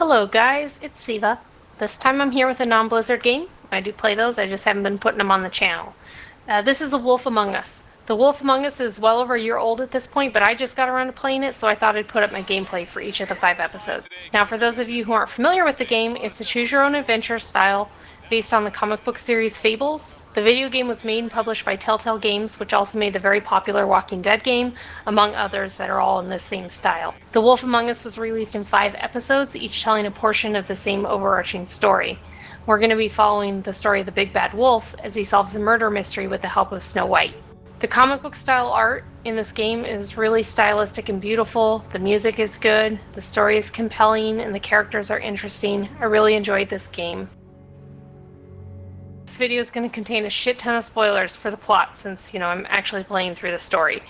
Hello guys, it's Siva. This time I'm here with a non-Blizzard game. I do play those, I just haven't been putting them on the channel. This is A Wolf Among Us. The Wolf Among Us is well over a year old at this point, but I just got around to playing it, so I thought I'd put up my gameplay for each of the 5 episodes. Now for those of you who aren't familiar with the game, it's a choose-your-own-adventure style based on the comic book series Fables. The video game was made and published by Telltale Games, which also made the very popular Walking Dead game, among others that are all in this same style. The Wolf Among Us was released in 5 episodes, each telling a portion of the same overarching story. We're going to be following the story of the Big Bad Wolf as he solves a murder mystery with the help of Snow White. The comic book style art in this game is really stylistic and beautiful, the music is good, the story is compelling, and the characters are interesting. I really enjoyed this game. This video is going to contain a shit ton of spoilers for the plot since, I'm actually playing through the story.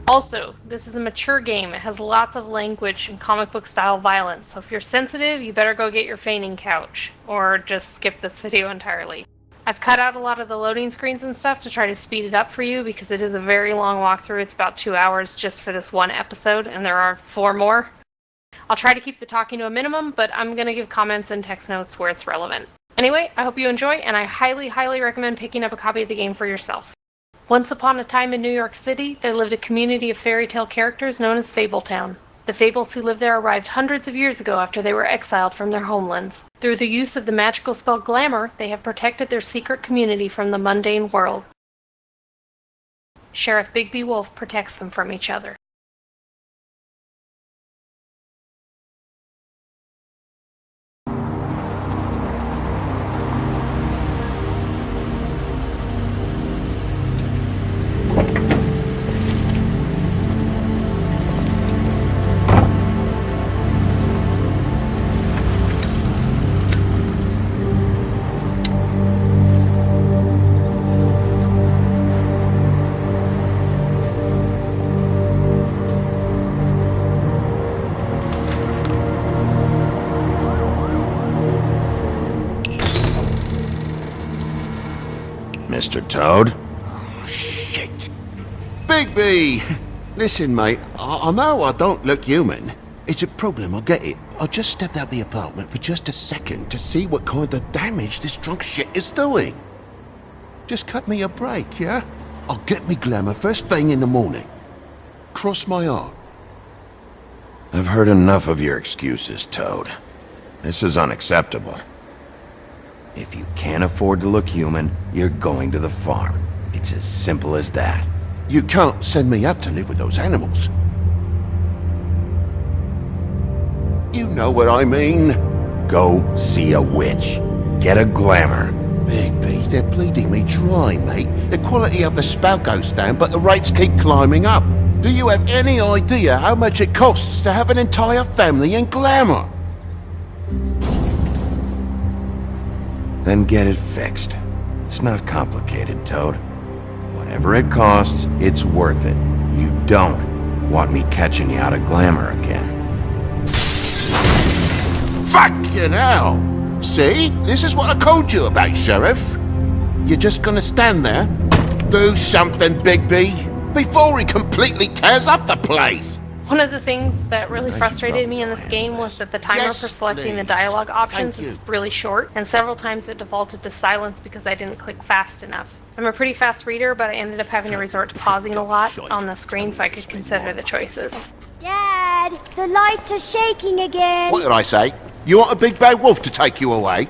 Also, this is a mature game. It has lots of language and comic book style violence, so if you're sensitive, you better go get your fainting couch, or just skip this video entirely. I've cut out a lot of the loading screens and stuff to try to speed it up for you because it is a very long walkthrough. It's about 2 hours just for this one episode, and there are 4 more. I'll try to keep the talking to a minimum, but I'm going to give comments and text notes where it's relevant. Anyway, I hope you enjoy, and I highly recommend picking up a copy of the game for yourself. Once upon a time in New York City, there lived a community of fairy tale characters known as Fabletown. The Fables who lived there arrived hundreds of years ago after they were exiled from their homelands. Through the use of the magical spell Glamour, they have protected their secret community from the mundane world. Sheriff Bigby Wolf protects them from each other. Mr. Toad? Oh, shit. Bigby! Listen, mate, I know I don't look human. It's a problem, I get it. I just stepped out the apartment for just a second to see what kind of damage this drunk shit is doing. Just cut me a break, yeah? I'll get me Glamour first thing in the morning. Cross my heart. I've heard enough of your excuses, Toad. This is unacceptable. If you can't afford to look human, you're going to the farm. It's as simple as that. You can't send me up to live with those animals. You know what I mean. Go see a witch. Get a Glamour. Bigby, they're bleeding me dry, mate. The quality of the spout goes down, but the rates keep climbing up. Do you have any idea how much it costs to have an entire family in Glamour? Then get it fixed. It's not complicated, Toad. Whatever it costs, it's worth it. You don't want me catching you out of Glamour again. Fucking hell! See? This is what I told you about, Sheriff. You're just gonna stand there? Do something, Bigby, before he completely tears up the place! One of the things that really frustrated me in this game was that the timer for selecting the dialogue options is really short, and several times it defaulted to silence because I didn't click fast enough. I'm a pretty fast reader, but I ended up having to resort to pausing a lot on the screen so I could consider the choices. Dad, the lights are shaking again. What did I say? You want a big bad wolf to take you away?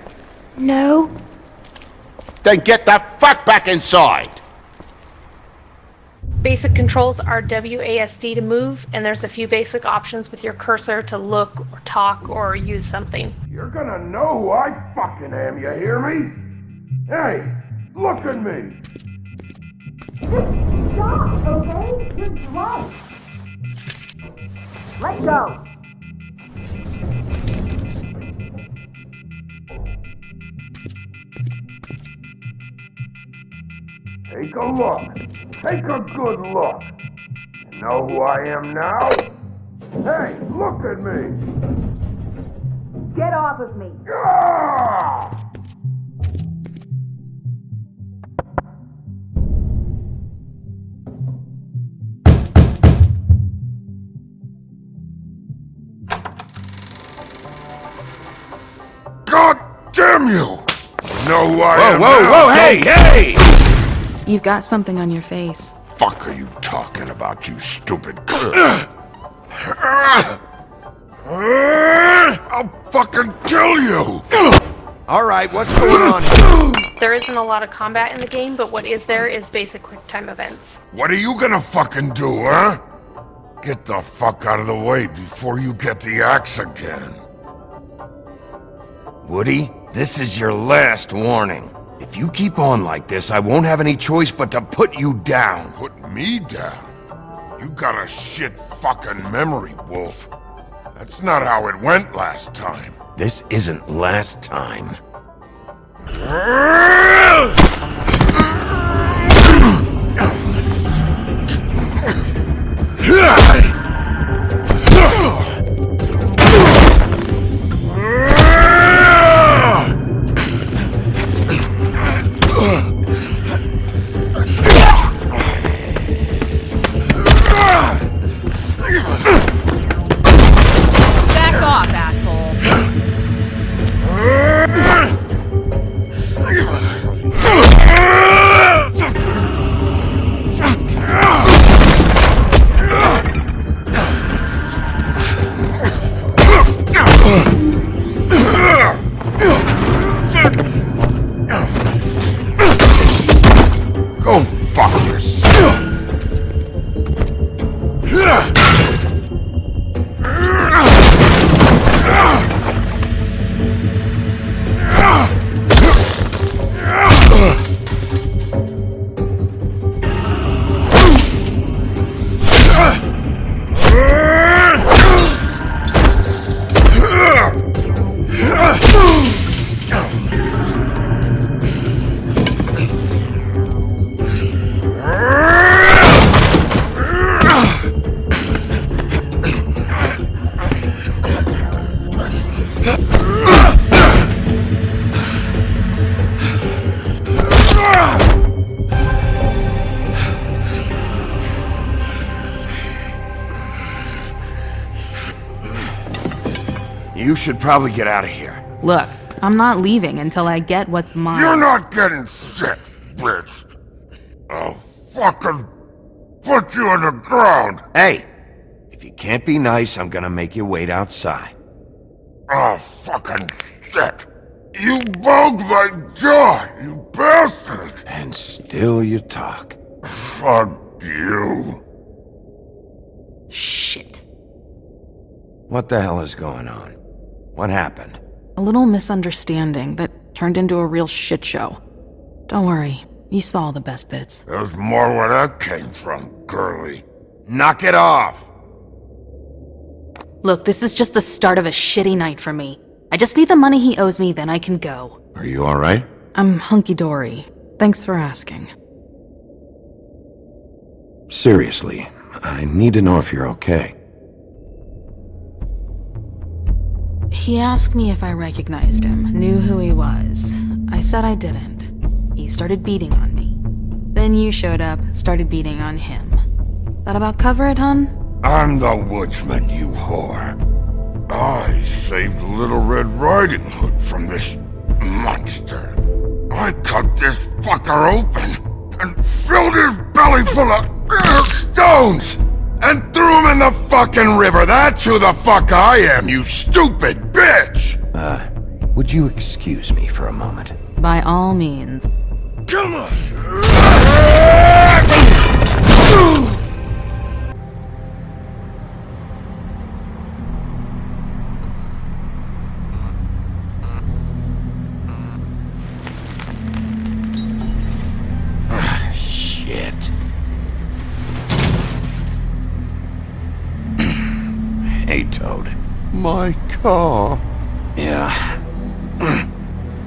No. Then get the fuck back inside! Basic controls are WASD to move, and there's a few basic options with your cursor to look or talk or use something. You're gonna know who I fucking am, you hear me? Hey, look at me! Just stop, okay? You're drunk. Let go. Take a look. Take a good look. You know who I am now? Hey, look at me! Get off of me. Ah! God damn you! You know who I am Whoa, now? whoa, hey, hey! You've got something on your face. Fuck are you talking about, you stupid? I'll fucking kill you! All right, what's going on here? There isn't a lot of combat in the game, but what is there is basic quick-time events. What are you gonna fucking do, huh? Get the fuck out of the way before you get the axe again. Woody, this is your last warning. If you keep on like this, I won't have any choice but to put you down. Put me down? You got a shit fucking memory, Wolf. That's not how it went last time. This isn't last time. Back off, asshole. Go fuck yourself. You should probably get out of here. Look, I'm not leaving until I get what's mine. You're not getting shit, bitch. I'll fucking put you on the ground. Hey, if you can't be nice, I'm gonna make you wait outside. Oh, fucking shit. You bugged my jaw, you bastard. And still you talk. Fuck you. Shit. What the hell is going on? What happened? A little misunderstanding that turned into a real shit show. Don't worry, you saw the best bits. There's more where that came from, girly. Knock it off! Look, this is just the start of a shitty night for me. I just need the money he owes me, then I can go. Are you alright? I'm hunky-dory. Thanks for asking. Seriously, I need to know if you're okay. He asked me if I recognized him, knew who he was. I said I didn't. He started beating on me. Then you showed up, started beating on him. That about cover it, hun? I'm the woodsman, you whore. I saved Little Red Riding Hood from this monster. I cut this fucker open and filled his belly full of stones and threw him in the fucking river. That's who the fuck I am, you stupid bitch! Would you excuse me for a moment? By all means. Come on! Shit. Hey, Toad. My car? Yeah.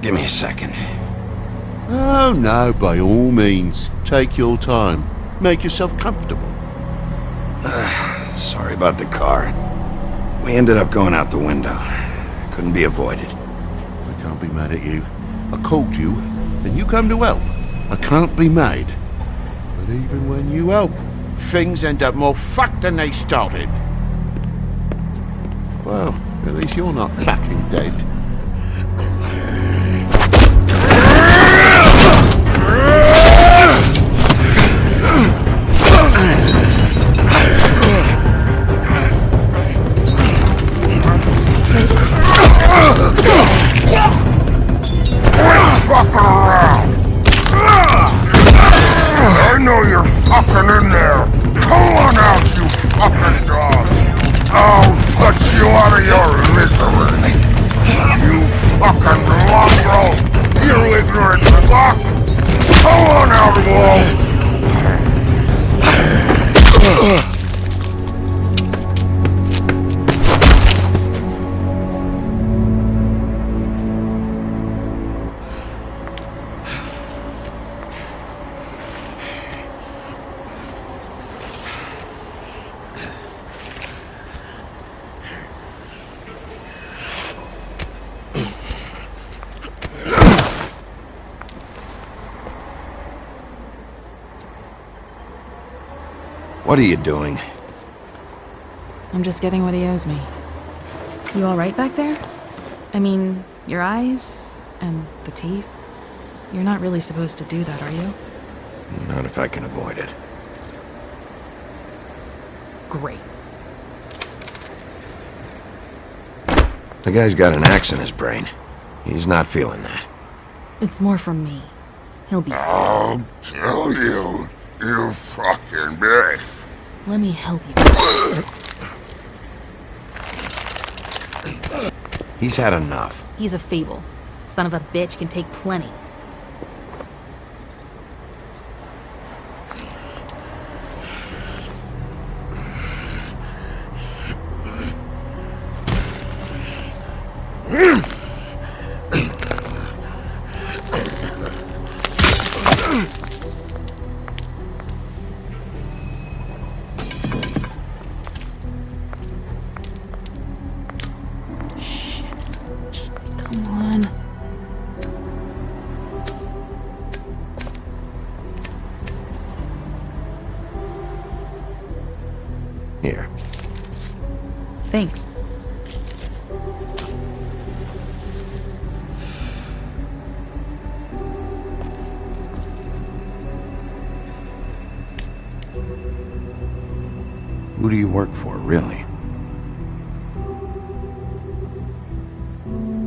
Give me a second. Oh no, by all means. Take your time. Make yourself comfortable. Sorry about the car. We ended up going out the window. Couldn't be avoided. I can't be mad at you. I called you, and you come to help. I can't be mad. But even when you help, things end up more fucked than they started. Well, At least you're not fucking dead. Fuck around! I know you're fucking in there! Come on out, you fucking dog! I'll put you out of your misery! You fucking mongrel! You ignorant fuck! Come on out, Wolf! What are you doing? I'm just getting what he owes me. You alright back there? I mean, your eyes and the teeth? You're not really supposed to do that, are you? Not if I can avoid it. Great. The guy's got an axe in his brain. He's not feeling that. It's more from me. He'll be fine. I'll kill you, you fucking bitch! Let me help you. He's had enough. He's a fable. Son of a bitch can take plenty. Come on. Here. Thanks. Who do you work for, really?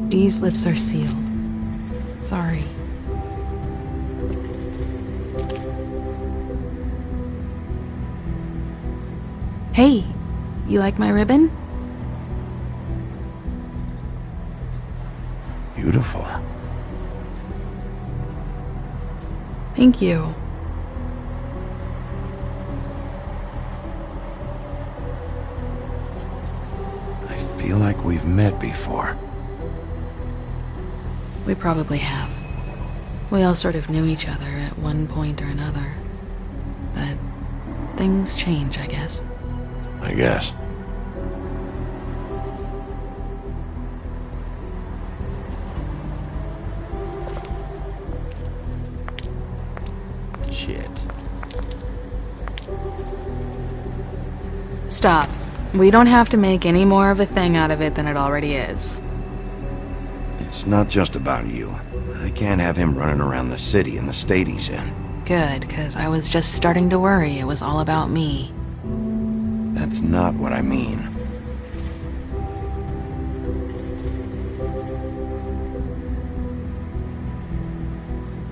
These lips are sealed. Sorry. Hey, you like my ribbon? Beautiful. Thank you. I feel like we've met before. We probably have. We all sort of knew each other at one point or another. But things change, I guess. I guess. Shit. Stop. We don't have to make any more of a thing out of it than it already is. It's not just about you. I can't have him running around the city in the state he's in. Good, 'cause I was just starting to worry it was all about me. That's not what I mean.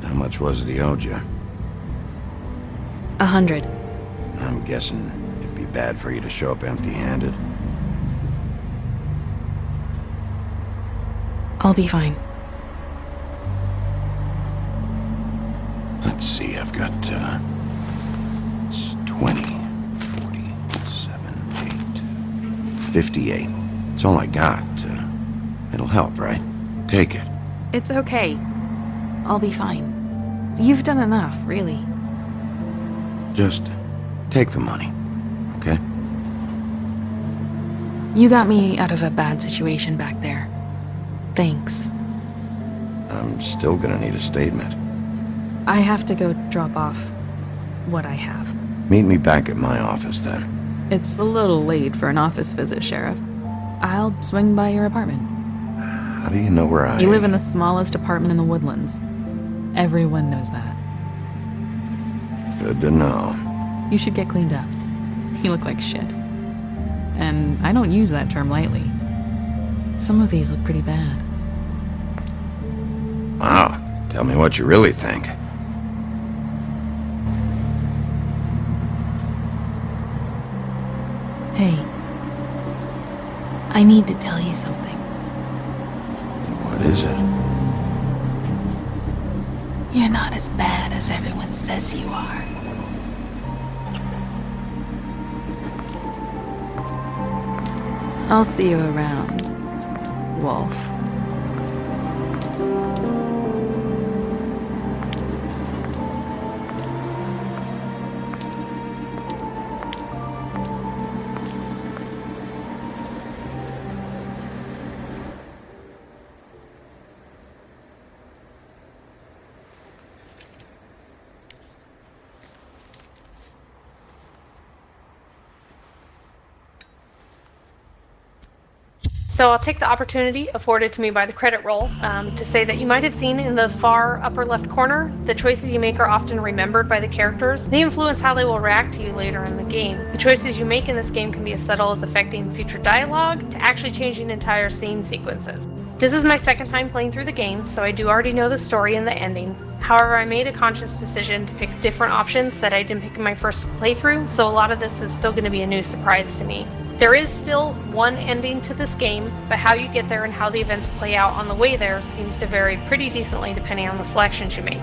How much was it he owed you? 100. I'm guessing it'd be bad for you to show up empty-handed. I'll be fine. Let's see, I've got, it's 20, 47, 8, 58. It's all I got. It'll help, right? Take it. It's okay. I'll be fine. You've done enough, really. Just take the money, okay? You got me out of a bad situation back there. Thanks. I'm still gonna need a statement. I have to go drop off what I have. Meet me back at my office, then. It's a little late for an office visit, Sheriff. I'll swing by your apartment. How do you know where I You live in the smallest apartment in the Woodlands. Everyone knows that. Good to know. You should get cleaned up. You look like shit. And I don't use that term lightly. Some of these look pretty bad. Wow. Tell me what you really think. Hey. I need to tell you something. What is it? You're not as bad as everyone says you are. I'll see you around, Wolf. So I'll take the opportunity afforded to me by the credit roll to say that you might have seen in the far upper left corner, the choices you make are often remembered by the characters. They influence how they will react to you later in the game. The choices you make in this game can be as subtle as affecting future dialogue to actually changing entire scene sequences. This is my second time playing through the game, so I do already know the story and the ending. However, I made a conscious decision to pick different options that I didn't pick in my first playthrough, so a lot of this is still going to be a new surprise to me. There is still one ending to this game, but how you get there and how the events play out on the way there seems to vary pretty decently depending on the selections you make.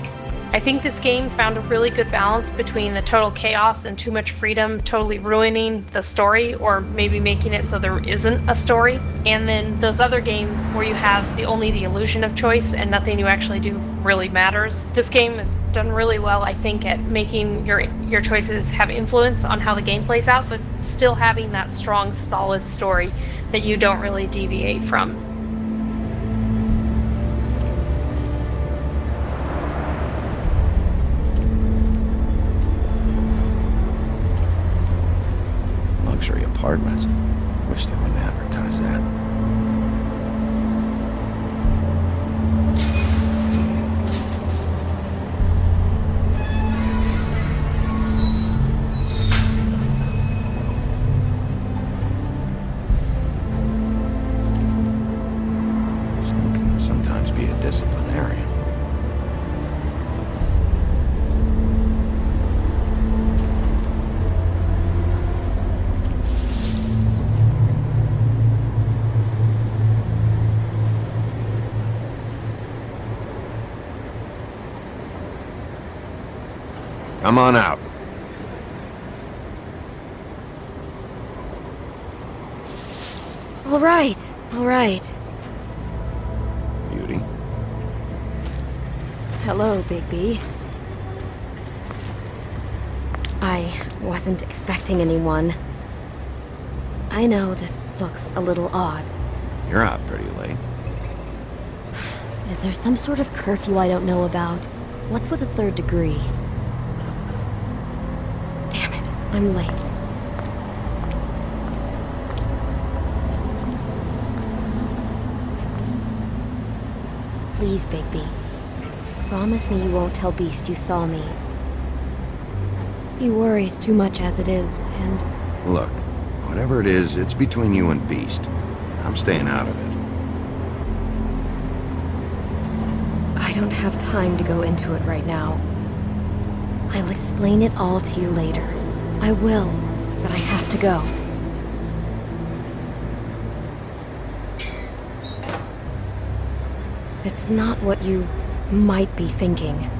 I think this game found a really good balance between the total chaos and too much freedom totally ruining the story, or maybe making it so there isn't a story, and then those other games where you have only the illusion of choice and nothing you actually do really matters. This game has done really well, I think, at making your choices have influence on how the game plays out, but still having that strong, solid story that you don't really deviate from. Luxury apartments. Wish they wouldn't advertise that. Some can sometimes be a disciplinarian. Come on out. All right, all right. Beauty. Hello, Bigby. I wasn't expecting anyone. I know this looks a little odd. You're out pretty late. Is there some sort of curfew I don't know about? What's with a third degree? Damn it, I'm late. Please, Bigby. Promise me you won't tell Beast you saw me. He worries too much as it is, and... Look, whatever it is, it's between you and Beast. I'm staying out of it. I don't have time to go into it right now. I'll explain it all to you later. I will, but I have to go. It's not what you might be thinking.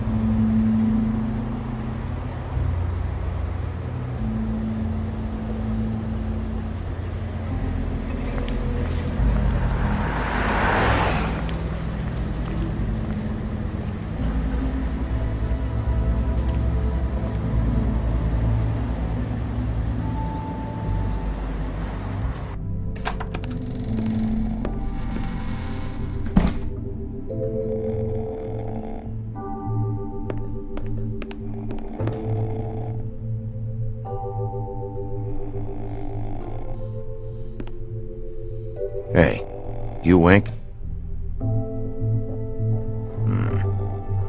You wink?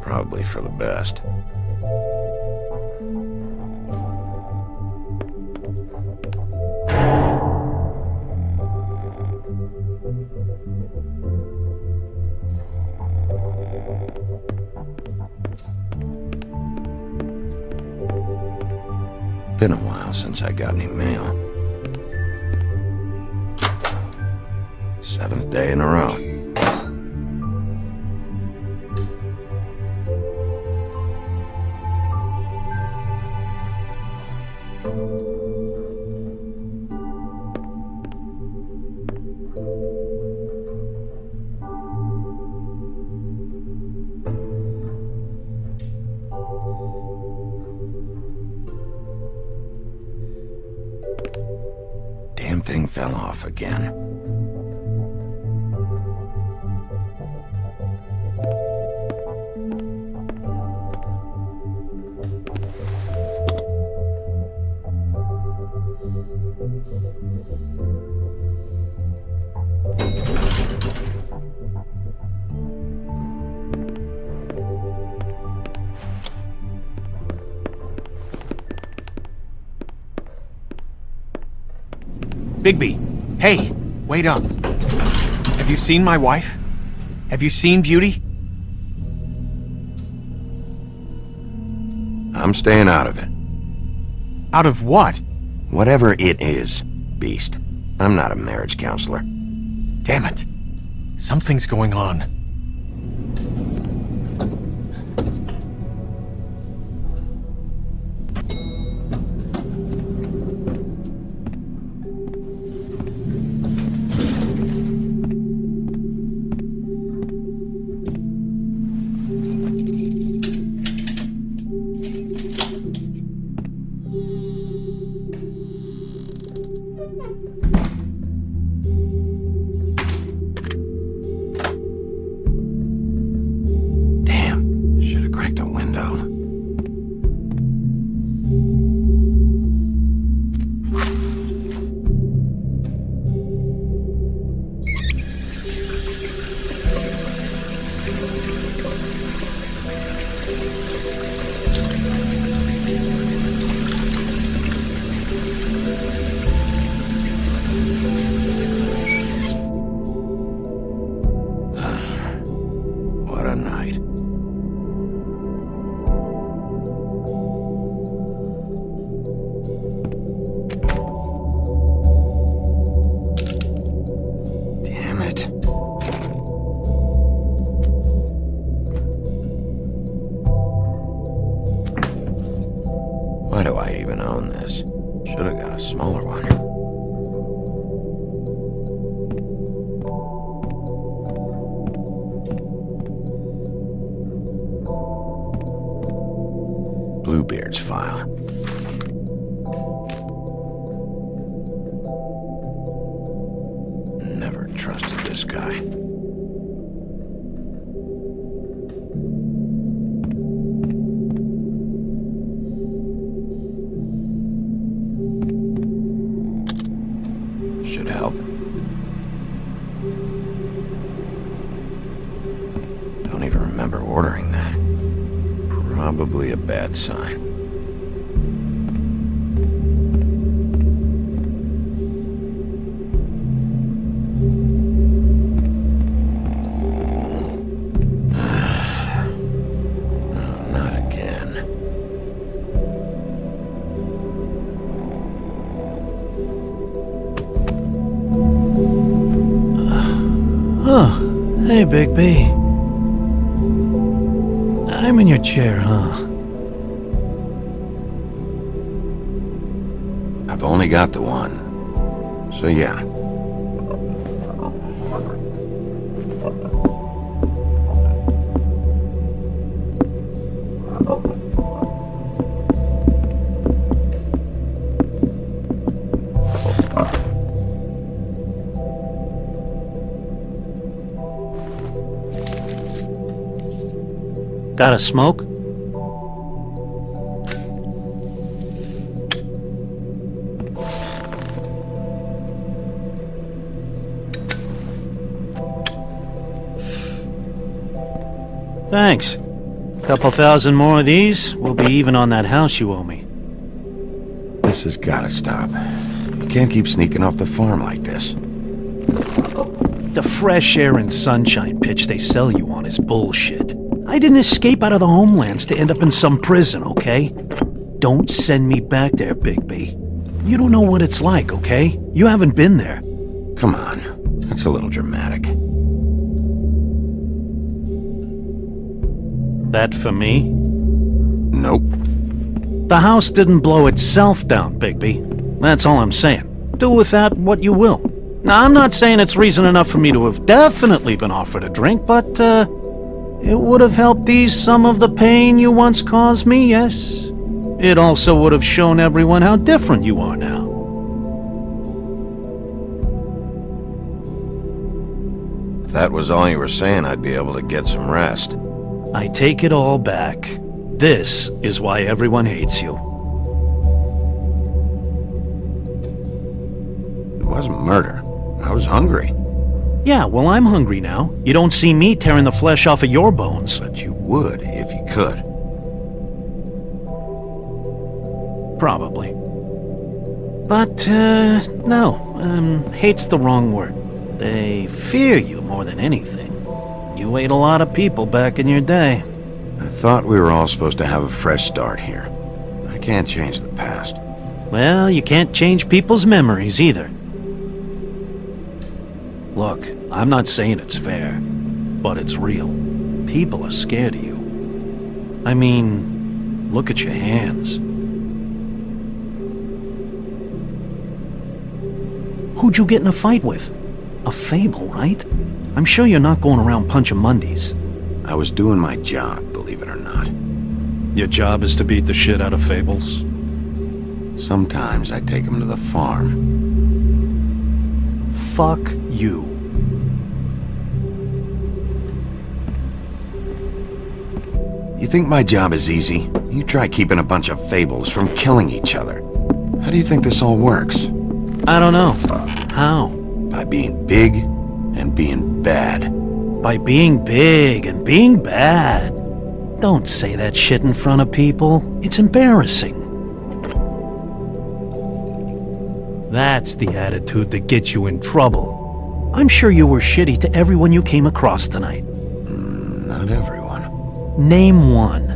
Probably for the best. Been a while since I got any mail. 7th day in a row. Damn thing fell off again. Bigby, hey, wait up. Have you seen my wife? Have you seen Beauty? I'm staying out of it. Out of what? Whatever it is, Beast. I'm not a marriage counselor. Damn it. Something's going on. Damn, should have cracked a window. What a night. Damn it. Why do I even own this? Should have got a smaller one. Bluebeard's file. Never trusted this guy. Should help. Don't even remember ordering that. Probably a bad sign. No, not again. Oh, hey, Big B. I'm in your chair, huh? I've only got the one. So yeah. Got a smoke? Thanks. Couple thousand more of these, we'll be even on that house you owe me. This has gotta stop. You can't keep sneaking off the farm like this. The fresh air and sunshine pitch they sell you on is bullshit. I didn't escape out of the homelands to end up in some prison, okay? Don't send me back there, Big B. You don't know what it's like, okay? You haven't been there. Come on, that's a little dramatic. That for me? Nope. The house didn't blow itself down, Bigby. That's all I'm saying. Do with that what you will. Now, I'm not saying it's reason enough for me to have definitely been offered a drink, but, it would have helped ease some of the pain you once caused me, yes? It also would have shown everyone how different you are now. If that was all you were saying, I'd be able to get some rest. I take it all back. This is why everyone hates you. It wasn't murder. I was hungry. Yeah, well, I'm hungry now. You don't see me tearing the flesh off of your bones. But you would if you could. Probably. But, no. Hate's the wrong word. They fear you more than anything. You ate a lot of people back in your day. I thought we were all supposed to have a fresh start here. I can't change the past. Well, you can't change people's memories either. Look, I'm not saying it's fair, but it's real. People are scared of you. I mean, look at your hands. Who'd you get in a fight with? A fable, right? I'm sure you're not going around punching Mondays. I was doing my job, believe it or not. Your job is to beat the shit out of fables? Sometimes I take them to the farm. Fuck you. You think my job is easy? You try keeping a bunch of fables from killing each other. How do you think this all works? I don't know. How? By being big and being bad. By being big and being bad. Don't say that shit in front of people. It's embarrassing. That's the attitude that gets you in trouble. I'm sure you were shitty to everyone you came across tonight. Not everyone. Name one.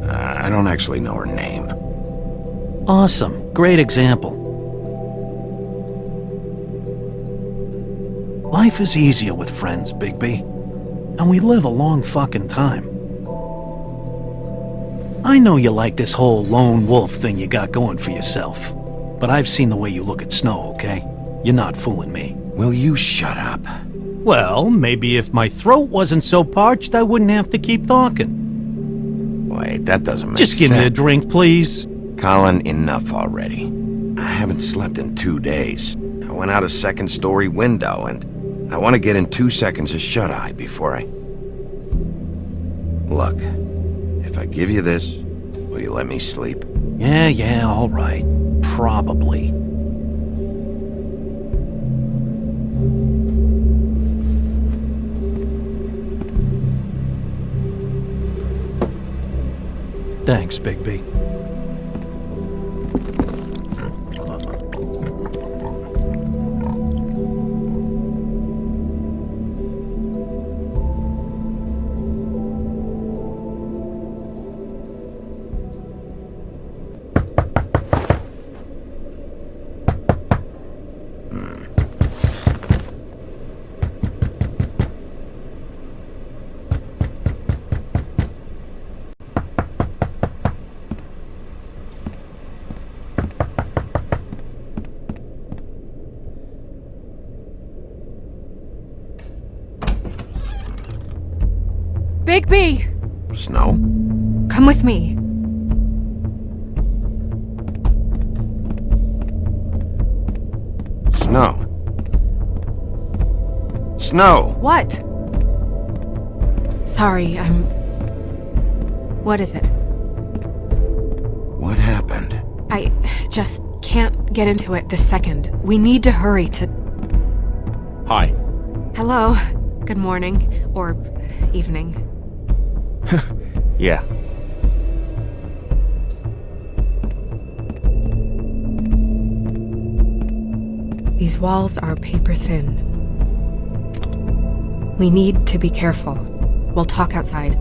I don't actually know her name. Awesome. Great example. Life is easier with friends, Bigby. And we live a long fucking time. I know you like this whole lone wolf thing you got going for yourself. But I've seen the way you look at Snow, okay? You're not fooling me. Will you shut up? Well, maybe if my throat wasn't so parched, I wouldn't have to keep talking. Wait, that doesn't make sense. Just give me a drink, please. Colin, enough already. I haven't slept in 2 days. I went out a second-story window, and I want to get in 2 seconds of shut-eye before I... Look, if I give you this, will you let me sleep? Yeah, all right. Probably. Thanks, Bigby. Bigby! Snow? Come with me. Snow. Snow! What? Sorry, What is it? What happened? I just can't get into it this second. We need to hurry to... Hi. Hello. Good morning. Or evening. Yeah. These walls are paper thin. We need to be careful. We'll talk outside.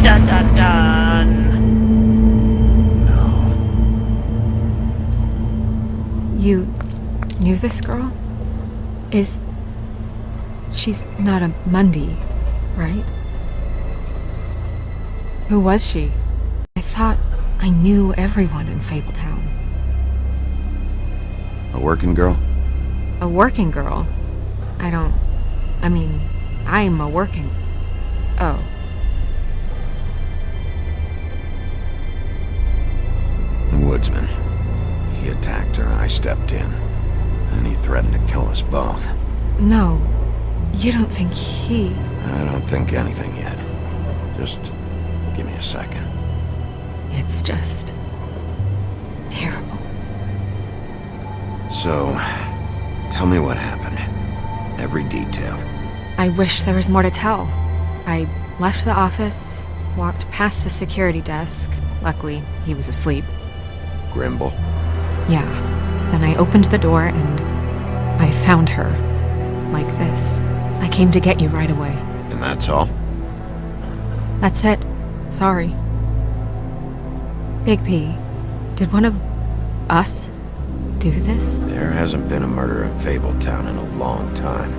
Dun dun dun. No. You knew this girl? She's not a Mundy, right? Who was she? I thought I knew everyone in Fabletown. A working girl? A working girl? I'm a working... Oh. The woodsman. He attacked her, I stepped in. And he threatened to kill us both. No. You don't think he... I don't think anything yet. Just give me a second. It's just... terrible. So, tell me what happened. Every detail. I wish there was more to tell. I left the office, walked past the security desk. Luckily, he was asleep. Grimble. Yeah. Then I opened the door and I found her. Like this. I came to get you right away. And that's all? That's it. Sorry. Big P, did one of us do this? There hasn't been a murder in Fabletown in a long time.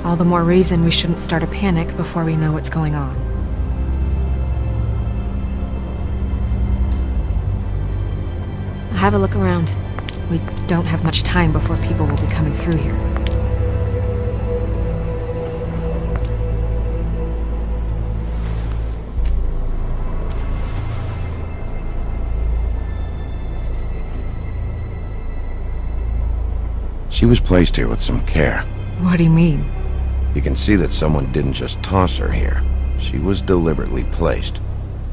All the more reason we shouldn't start a panic before we know what's going on. Have a look around. We don't have much time before people will be coming through here. She was placed here with some care. What do you mean? You can see that someone didn't just toss her here. She was deliberately placed.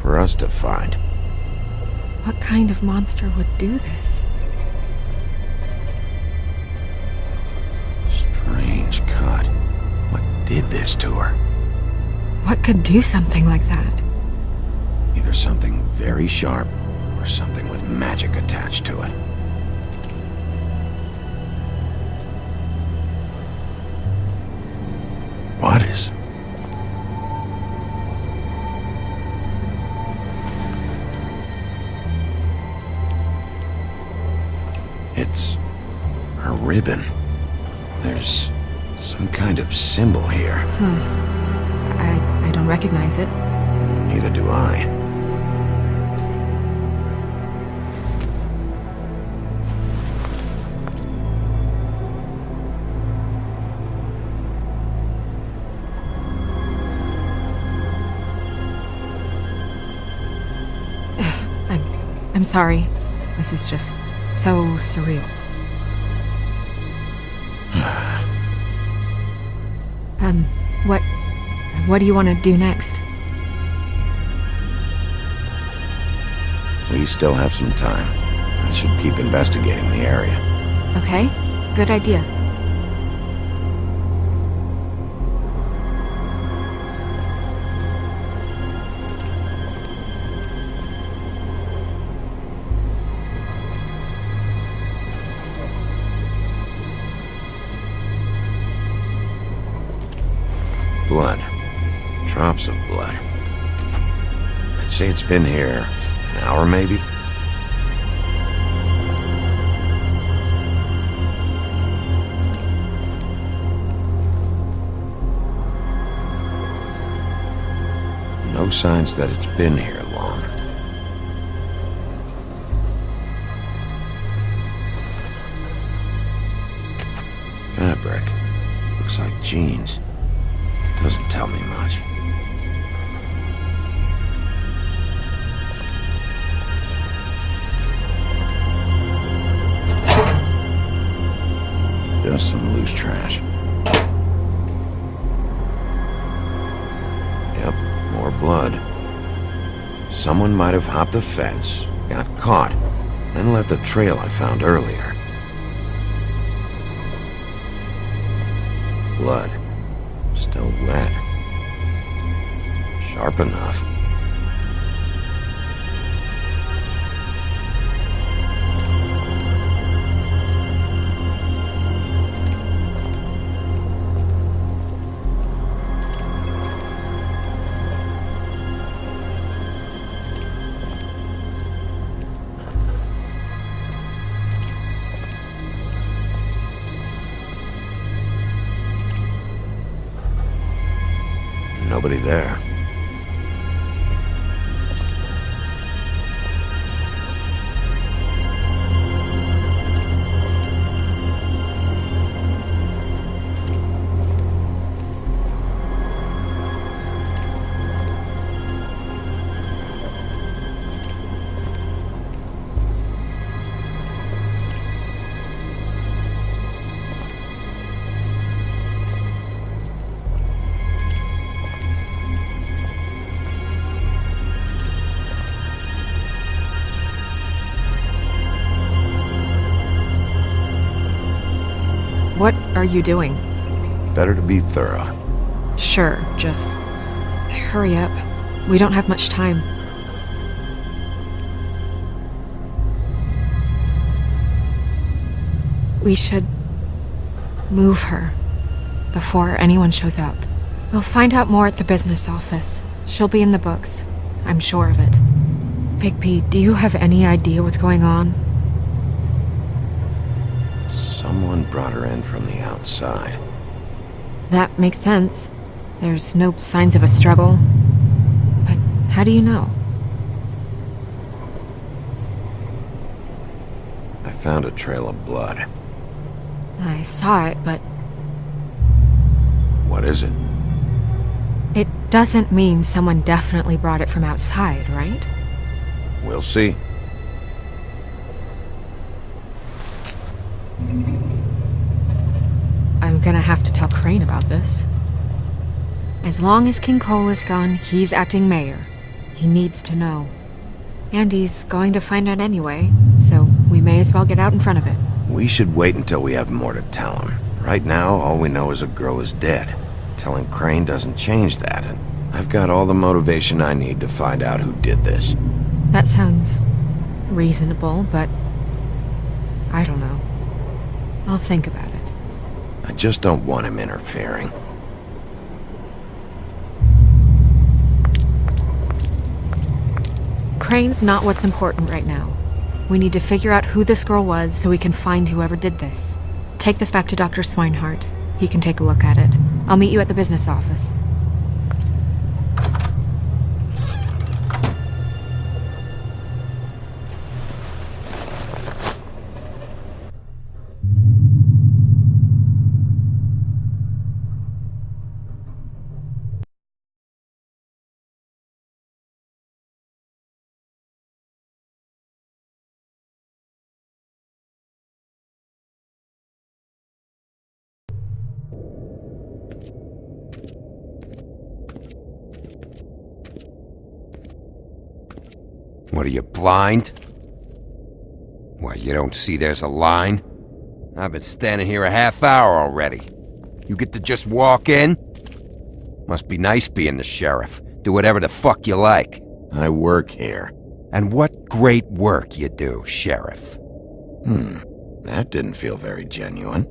For us to find. What kind of monster would do this? Strange cut. What did this to her? What could do something like that? Either something very sharp, or something with magic attached to it. What is... It's... her ribbon. There's some kind of symbol here. I don't recognize it. Neither do I. I'm sorry. This is just so surreal. What do you want to do next? We still have some time. I should keep investigating the area. Okay, good idea. Blood. Drops of blood. I'd say it's been here an hour, maybe? No signs that it's been here long. Fabric. Looks like jeans. Doesn't tell me much. Just some loose trash. Yep, more blood. Someone might have hopped the fence, got caught, then left the trail I found earlier. Blood. Still wet. Sharp enough. Nobody there. What are you doing? Better to be thorough. Sure, just hurry up. We don't have much time. We should move her before anyone shows up. We'll find out more at the business office. She'll be in the books. I'm sure of it. Big P, do you have any idea what's going on? Someone brought her in from the outside. That makes sense. There's no signs of a struggle. But how do you know? I found a trail of blood. I saw it, but What is it? it doesn't mean someone definitely brought it from outside, right? We'll see. I'm gonna have to tell Crane about this. As long as King Cole is gone, he's acting mayor. He needs to know. And he's going to find out anyway, so we may as well get out in front of it. We should wait until we have more to tell him. Right now, all we know is a girl is dead. Telling Crane doesn't change that, and I've got all the motivation I need to find out who did this. That sounds reasonable, but I don't know. I'll think about it. I just don't want him interfering. Crane's not what's important right now. We need to figure out who this girl was so we can find whoever did this. Take this back to Dr. Swinehart. He can take a look at it. I'll meet you at the business office. What are you, blind? Why, you don't see there's a line? I've been standing here a half hour already. You get to just walk in? Must be nice being the sheriff. Do whatever the fuck you like. I work here. And what great work you do, Sheriff. That didn't feel very genuine.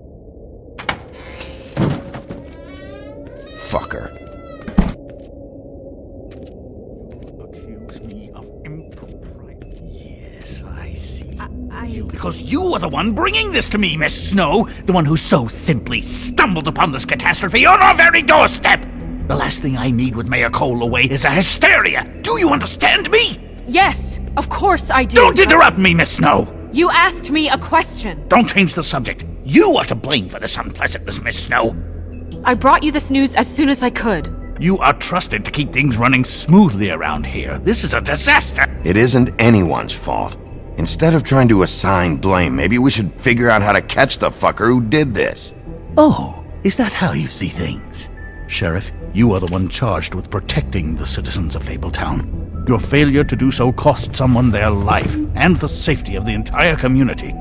Fucker. you because you are the one bringing this to me, Miss Snow. The one who so simply stumbled upon this catastrophe on our very doorstep. The last thing I need with Mayor Cole away is a hysteria. Do you understand me? Yes, of course I do. Don't interrupt me, Miss Snow. You asked me a question. Don't change the subject. You are to blame for this unpleasantness, Miss Snow. I brought you this news as soon as I could. You are trusted to keep things running smoothly around here. This is a disaster. It isn't anyone's fault. Instead of trying to assign blame, maybe we should figure out how to catch the fucker who did this. Oh, is that how you see things? Sheriff, you are the one charged with protecting the citizens of Fabletown. Your failure to do so cost someone their life and the safety of the entire community.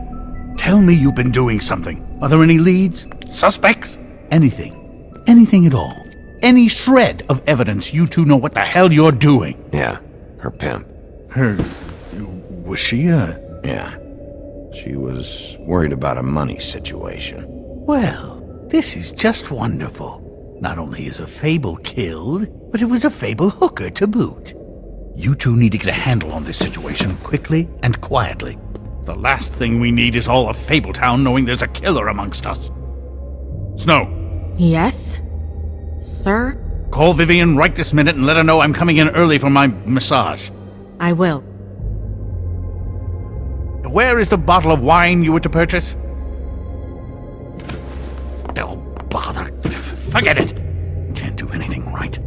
Tell me you've been doing something. Are there any leads? Suspects? Anything. Anything at all. Any shred of evidence you two know what the hell you're doing. Yeah, her pimp. Her... was she Yeah. She was worried about a money situation. Well, this is just wonderful. Not only is a Fable killed, but it was a Fable hooker to boot. You two need to get a handle on this situation quickly and quietly. The last thing we need is all of Fabletown knowing there's a killer amongst us. Snow. Yes? Sir? Call Vivian right this minute and let her know I'm coming in early for my massage. I will. Where is the bottle of wine you were to purchase? Oh, bother. Forget it. Can't do anything right.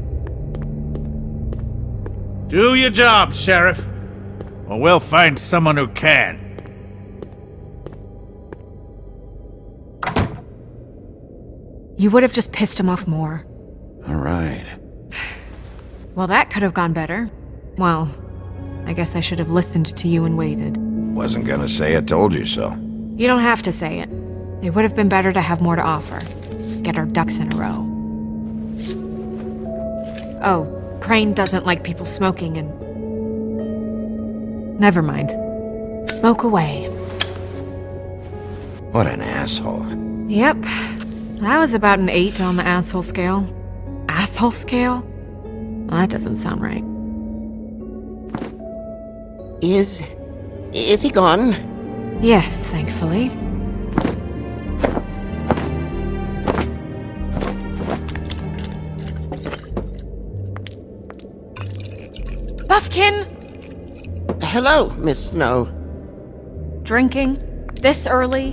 Do your job, Sheriff. Or we'll find someone who can. You would have just pissed him off more. All right. Well, that could have gone better. Well, I guess I should have listened to you and waited. Wasn't gonna say I told you so. You don't have to say it. It would have been better to have more to offer. Get our ducks in a row. Oh, Crane doesn't like people smoking and... Never mind. Smoke away. What an asshole. Yep. That was about an 8 on the asshole scale. Asshole scale? Well, that doesn't sound right. Is he gone? Yes, thankfully. Buffkin! Hello, Miss Snow. Drinking? This early?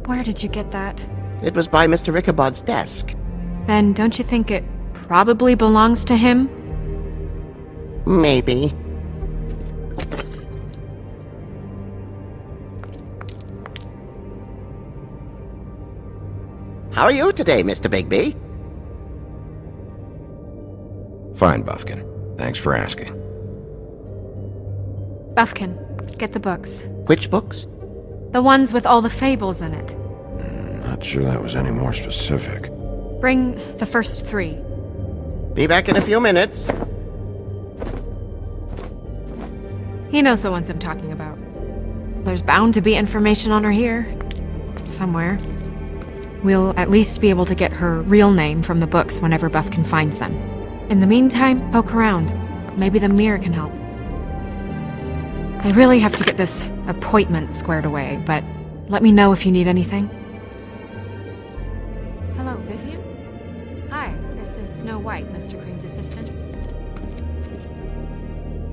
Where did you get that? It was by Mr. Ichabod's desk. Then don't you think it probably belongs to him? Maybe. How are you today, Mr. Bigby? Fine, Buffkin. Thanks for asking. Buffkin, get the books. Which books? The ones with all the fables in it. Not sure that was any more specific. Bring the first 3. Be back in a few minutes. He knows the ones I'm talking about. There's bound to be information on her here. Somewhere. We'll at least be able to get her real name from the books whenever Buffkin finds them. In the meantime, poke around. Maybe the mirror can help. I really have to get this appointment squared away, but let me know if you need anything. Hello, Vivian? Hi, this is Snow White, Mr. Crane's assistant.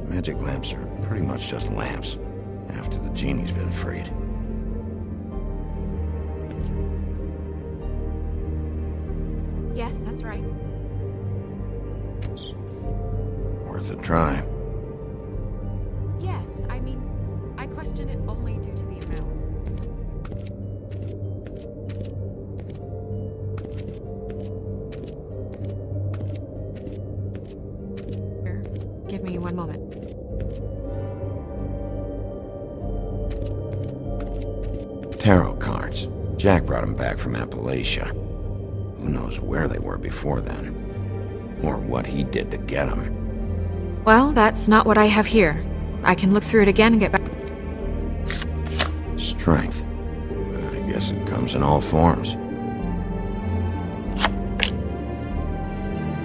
Magic lamps are pretty much just lamps, after the genie's been freed. Yes, that's right. Worth a try. Yes, I mean, I question it only due to the amount. Here, give me 1 moment. Tarot cards. Jack brought them back from Appalachia. Who knows where they were before then? Or what he did to get them. Well, that's not what I have here. I can look through it again and get back. Strength. I guess it comes in all forms.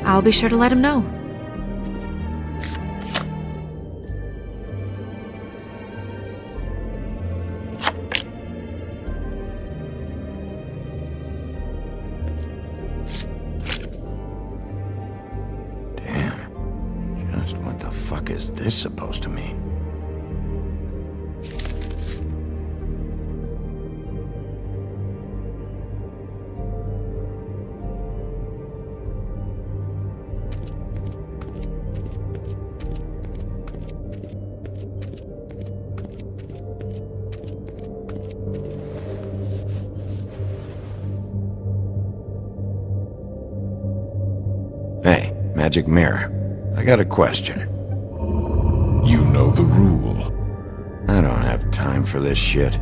I'll be sure to let him know. Just what the fuck is this supposed to mean? Hey, Magic Mirror. I got a question. You know the rule. I don't have time for this shit.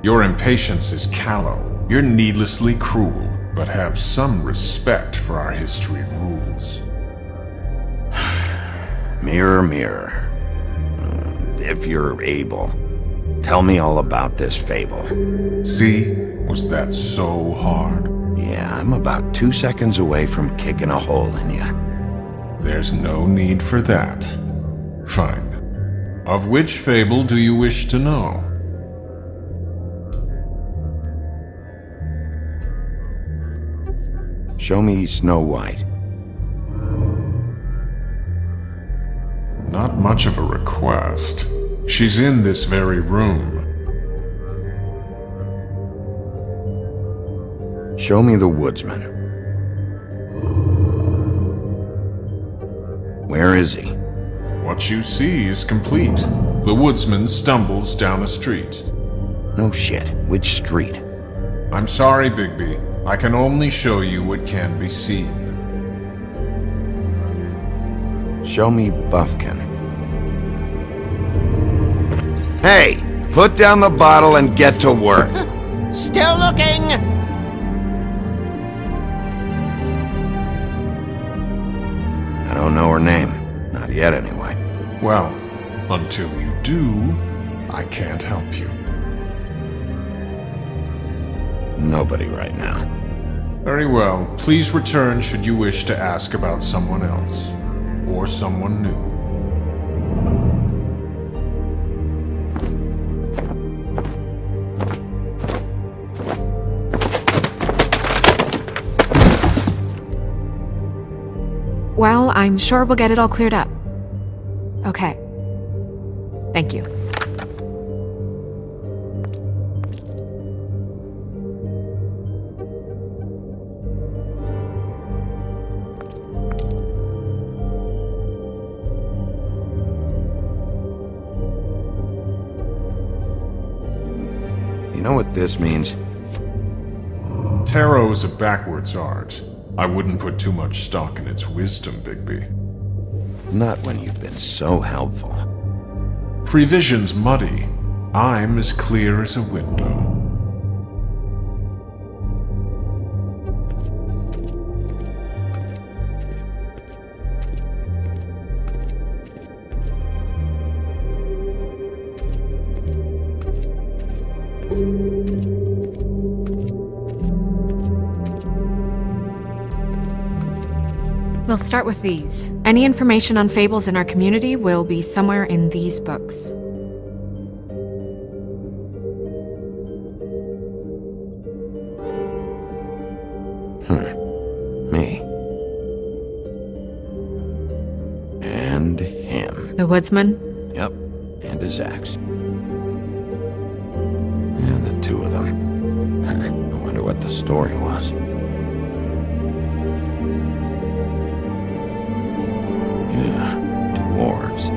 Your impatience is callow. You're needlessly cruel, but have some respect for our history rules. Mirror, mirror. If you're able, tell me all about this fable. See? Was that so hard? Yeah, I'm about 2 seconds away from kicking a hole in you. There's no need for that. Fine. Of which fable do you wish to know? Show me Snow White. Not much of a request. She's in this very room. Show me the woodsman. Where is he? What you see is complete. The woodsman stumbles down a street. No shit. Which street? I'm sorry, Bigby. I can only show you what can be seen. Show me Buffkin. Hey! Put down the bottle and get to work. Still looking! I don't know her name. Not yet, anyway. Well, until you do, I can't help you. Nobody right now. Very well. Please return should you wish to ask about someone else. Or someone new. Well, I'm sure we'll get it all cleared up. Okay. Thank you. You know what this means? Tarot is a backwards art. I wouldn't put too much stock in its wisdom, Bigby. Not when you've been so helpful. Prevision's muddy. I'm as clear as a window. We'll start with these. Any information on fables in our community will be somewhere in these books. Me. And him. The woodsman? Yep. And his axe. And the two of them. I wonder what the story was. Yeah, dwarves.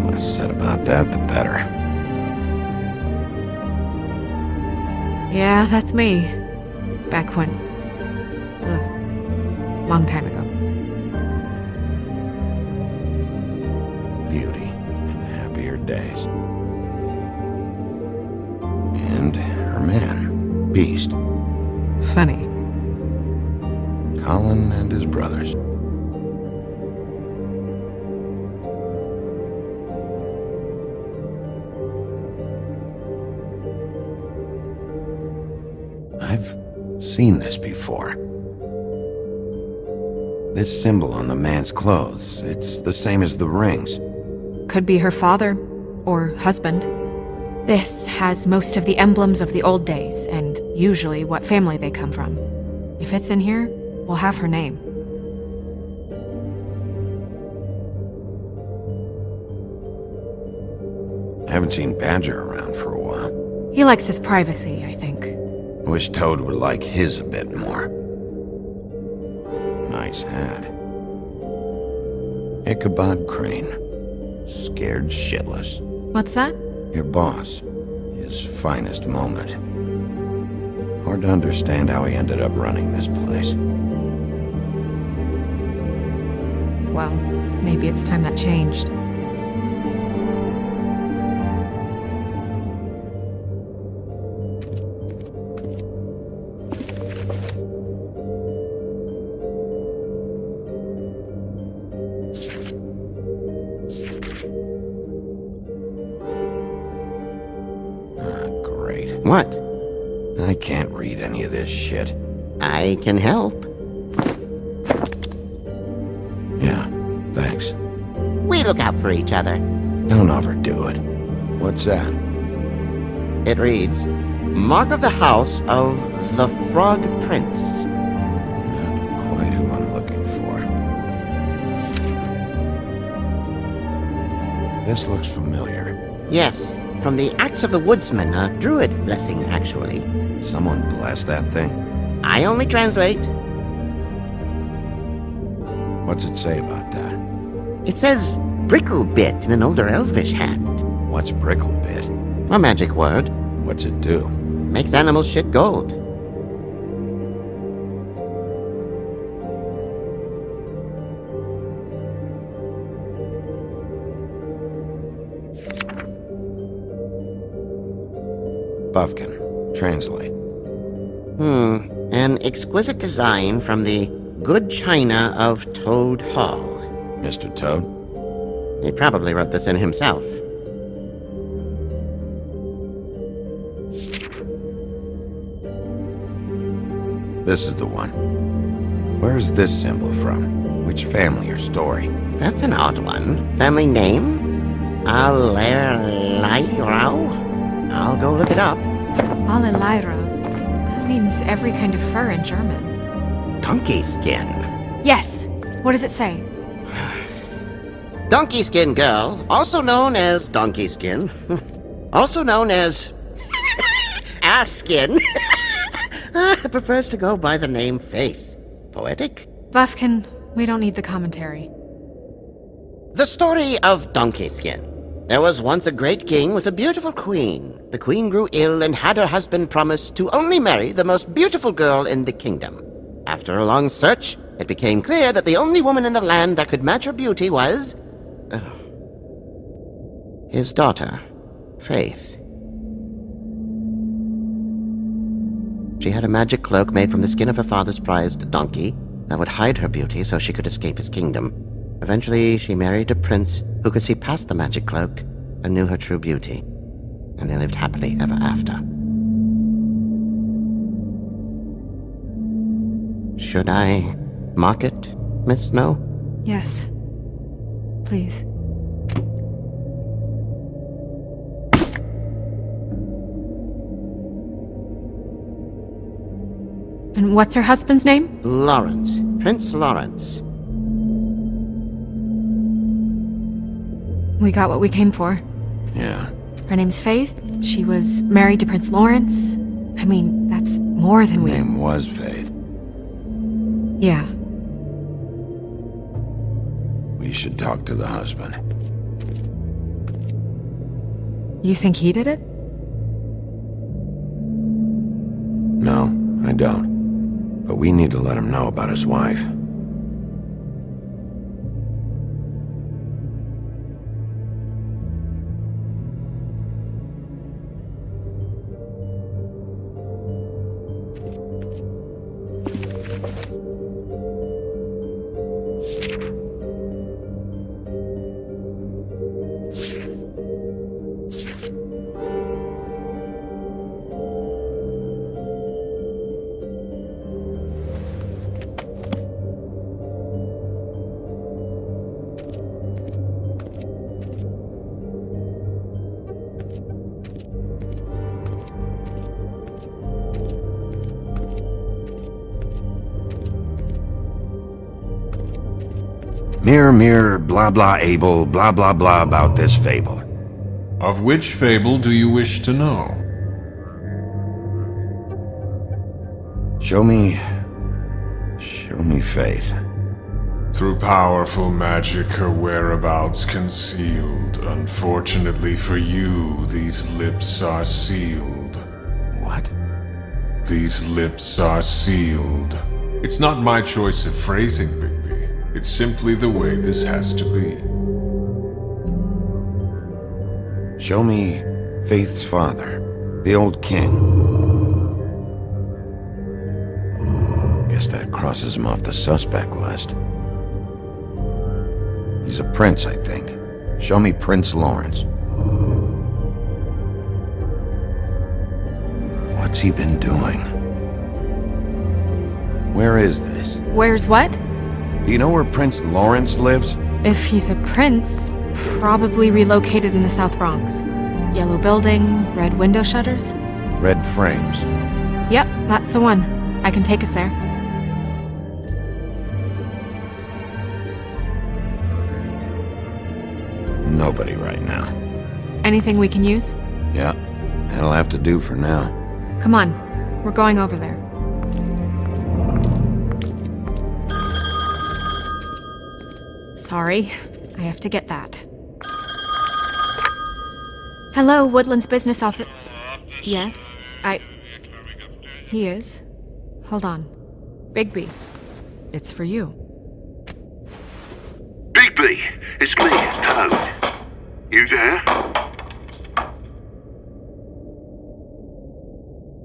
Less said about that, the better. Yeah, that's me. Back when... long time ago. Beauty and happier days. And her man, Beast. Funny. Colin and his brothers. I've seen this before. This symbol on the man's clothes, it's the same as the rings. Could be her father, or husband. This has most of the emblems of the old days, and usually what family they come from. If it's in here, we'll have her name. Haven't seen Badger around for a while. He likes his privacy, I think. Wish Toad would like his a bit more. Nice hat. Ichabod Crane. Scared shitless. What's that? Your boss. His finest moment. Hard to understand how he ended up running this place. Well, maybe it's time that changed. Great. What? I can't read any of this shit. I can help. Yeah, thanks. We look out for each other. Don't overdo it. What's that? It reads, Mark of the House of the Frog Prince. Not quite who I'm looking for. This looks familiar. Yes, from the Axe of the Woodsman, a druid blessing, actually. Someone blessed that thing? I only translate. What's it say about that? It says Bricklebit in an older elvish hand. What's Bricklebit? A magic word. What's it do? Makes animals shit gold. Buffkin. Translate. An exquisite design from the good china of Toad Hall. Mr. Toad? He probably wrote this in himself. This is the one. Where's this symbol from? Which family or story? That's an odd one. Family name? Alerleirau? I'll go look it up. Alelaira. That means every kind of fur in German. Donkey skin. Yes. What does it say? Donkey skin girl, also known as donkey skin, also known as ass skin, prefers to go by the name Faith. Poetic? Buffkin, we don't need the commentary. The story of Donkey Skin. There was once a great king with a beautiful queen. The queen grew ill and had her husband promise to only marry the most beautiful girl in the kingdom. After a long search, it became clear that the only woman in the land that could match her beauty was... his daughter, Faith. She had a magic cloak made from the skin of her father's prized donkey that would hide her beauty so she could escape his kingdom. Eventually, she married a prince who could see past the magic cloak and knew her true beauty. And they lived happily ever after. Should I mark it, Miss Snow? Yes. Please. And what's her husband's name? Lawrence. Prince Lawrence. We got what we came for. Yeah. Her name's Faith. She was married to Prince Lawrence. I mean, that's more than we... Name was Faith. Yeah. We should talk to the husband. You think he did it? No, I don't. But we need to let him know about his wife. Mirror, mirror, blah blah able, blah blah blah about this fable. Of which fable do you wish to know? Show me Faith. Through powerful magic, her whereabouts concealed. Unfortunately for you, these lips are sealed. What? These lips are sealed. It's not my choice of phrasing, Bigby. It's simply the way this has to be. Show me Faith's father, the old king. Guess that crosses him off the suspect list. He's a prince, I think. Show me Prince Lawrence. What's he been doing? Where is this? Where's what? Do you know where Prince Lawrence lives? If he's a prince, probably relocated in the South Bronx. Yellow building, red window shutters. Red frames. Yep, that's the one. I can take us there. Nobody right now. Anything we can use? Yeah, that'll have to do for now. Come on, we're going over there. Sorry, I have to get that. Hello, Woodland's business office. Yes, He is. Hold on. Bigby, it's for you. Bigby, it's me, Toad. You there?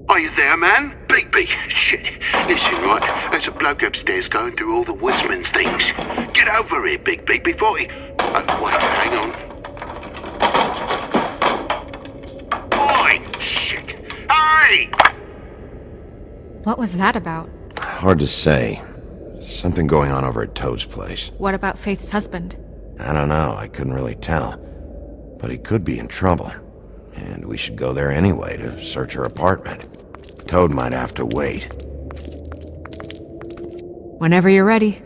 Are you there, man? Bigby, shit. Listen, right, there's a bloke upstairs going through all the woodsman's things. Get over here, Bigby, before he... wait, hang on. Oi, shit. Hey! What was that about? Hard to say. Something going on over at Toad's place. What about Faith's husband? I don't know, I couldn't really tell. But he could be in trouble. And we should go there anyway to search her apartment. Toad might have to wait. Whenever you're ready.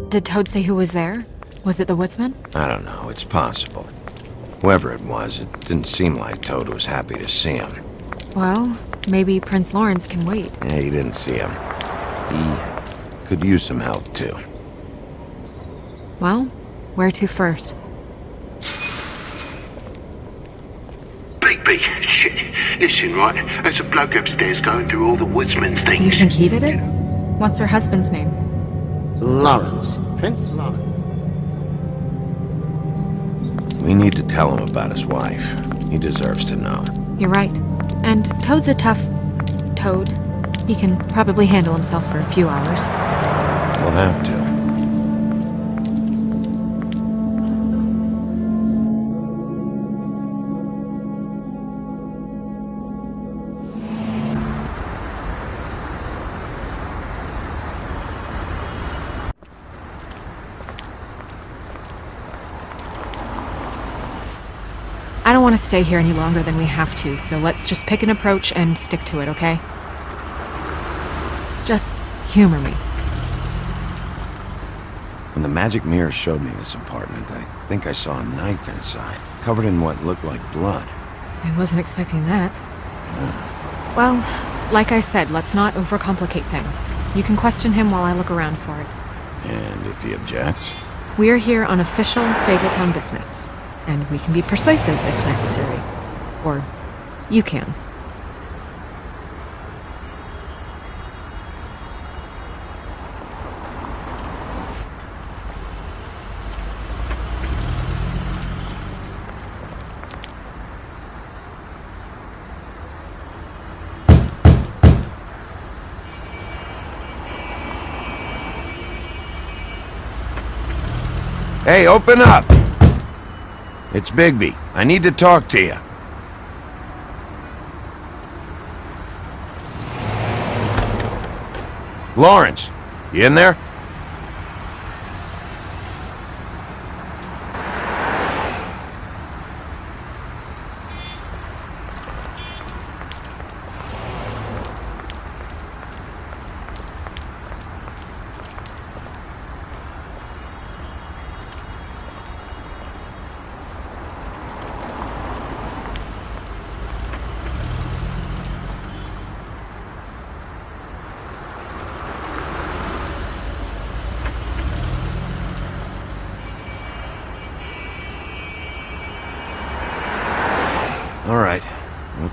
Did Toad say who was there? Was it the woodsman? I don't know, it's possible. Whoever it was, it didn't seem like Toad was happy to see him. Well, maybe Prince Lawrence can wait. Yeah, he didn't see him. He could use some help, too. Well, where to first? Bigby, shit. Listen, right, there's a bloke upstairs going through all the woodsman's things. You think he did it? What's her husband's name? Lawrence. Prince Lawrence. We need to tell him about his wife. He deserves to know. You're right. And Toad's a tough... Toad. He can probably handle himself for a few hours. We'll have to. I don't want to stay here any longer than we have to, so let's just pick an approach and stick to it, okay? Just humor me. When the magic mirror showed me this apartment, I think I saw a knife inside, covered in what looked like blood. I wasn't expecting that. Well, like I said, let's not overcomplicate things. You can question him while I look around for it. And if he objects? We're here on official Fabletown business. And we can be persuasive if necessary. Or you can. Hey, open up! It's Bigby. I need to talk to you. Lawrence, you in there?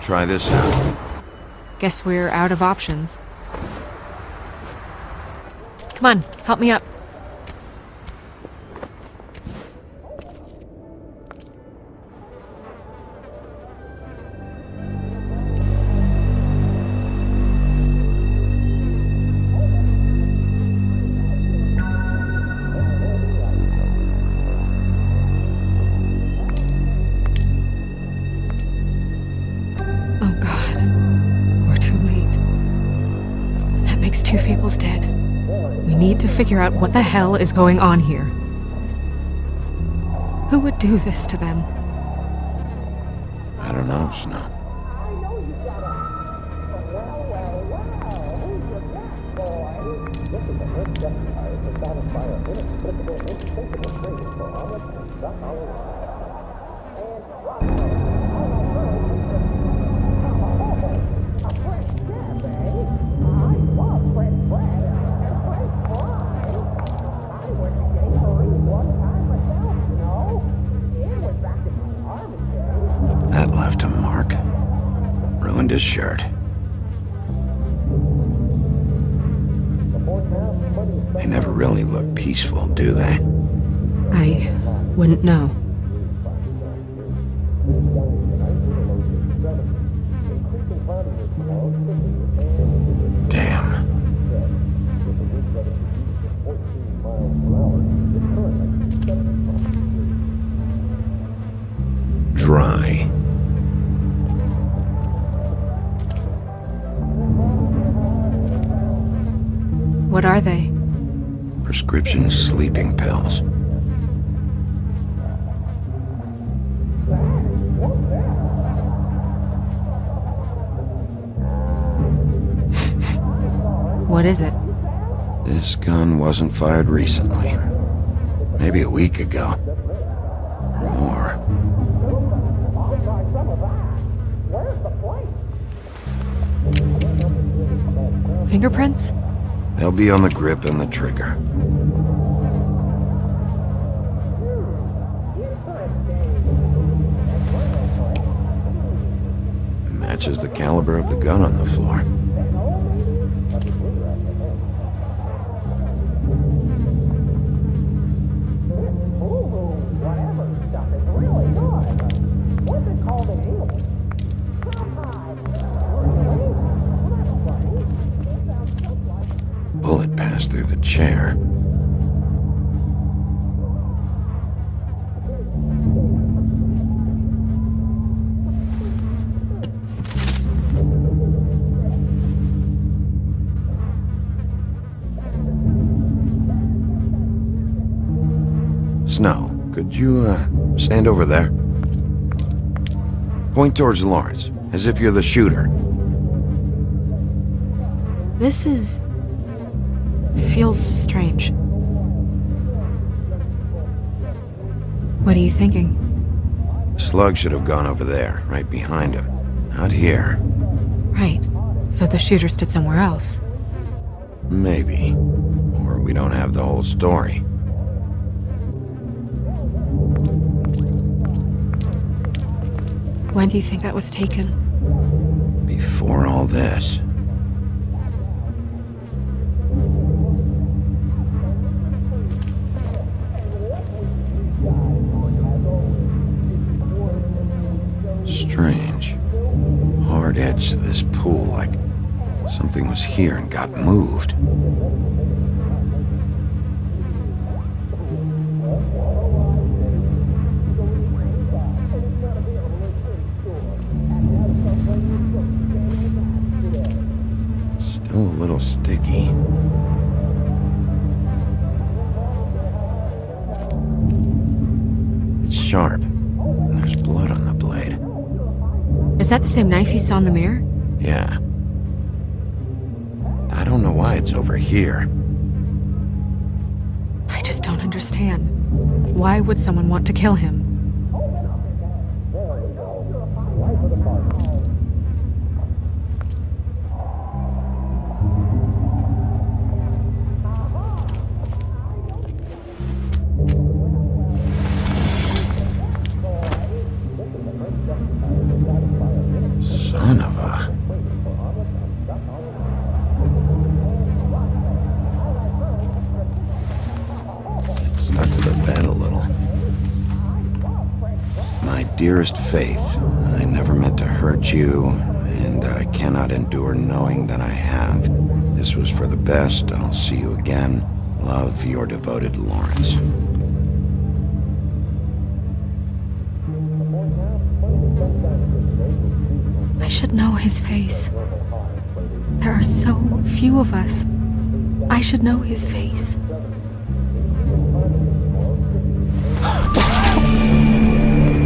try this out. Guess we're out of options. Come on, help me up. Oh God, we're too late. That makes two Fables dead. We need to figure out what the hell is going on here. Who would do this to them? I don't know, Snow. That left a mark. Ruined his shirt. They never really look peaceful, do they? I wouldn't know. Damn. Dry. What are they? Prescription sleeping pills. What is it? This gun wasn't fired recently. Maybe a week ago. Or more. Fingerprints? They'll be on the grip and the trigger. Matches the caliber of the gun on the floor. Bullet passed through the chair. Snow, could you, stand over there? Point towards Lawrence, as if you're the shooter. This is... feels strange. What are you thinking? The slug should have gone over there, right behind him. Not here. Right. So the shooter stood somewhere else. Maybe. Or we don't have the whole story. When do you think that was taken? Before all this. Strange. Hard edge to this pool, like something was here and got moved. Still a little sticky. It's sharp, and there's blood on the blade. Is that the same knife you saw in the mirror? Yeah. I don't know why it's over here. I just don't understand. Why would someone want to kill him? Son Stuck to the bed a little. My dearest Faith, I never meant to hurt you, and I cannot endure knowing that I have. This was for the best. I'll see you again. Love, your devoted Lawrence. I should know his face. There are so few of us. I should know his face.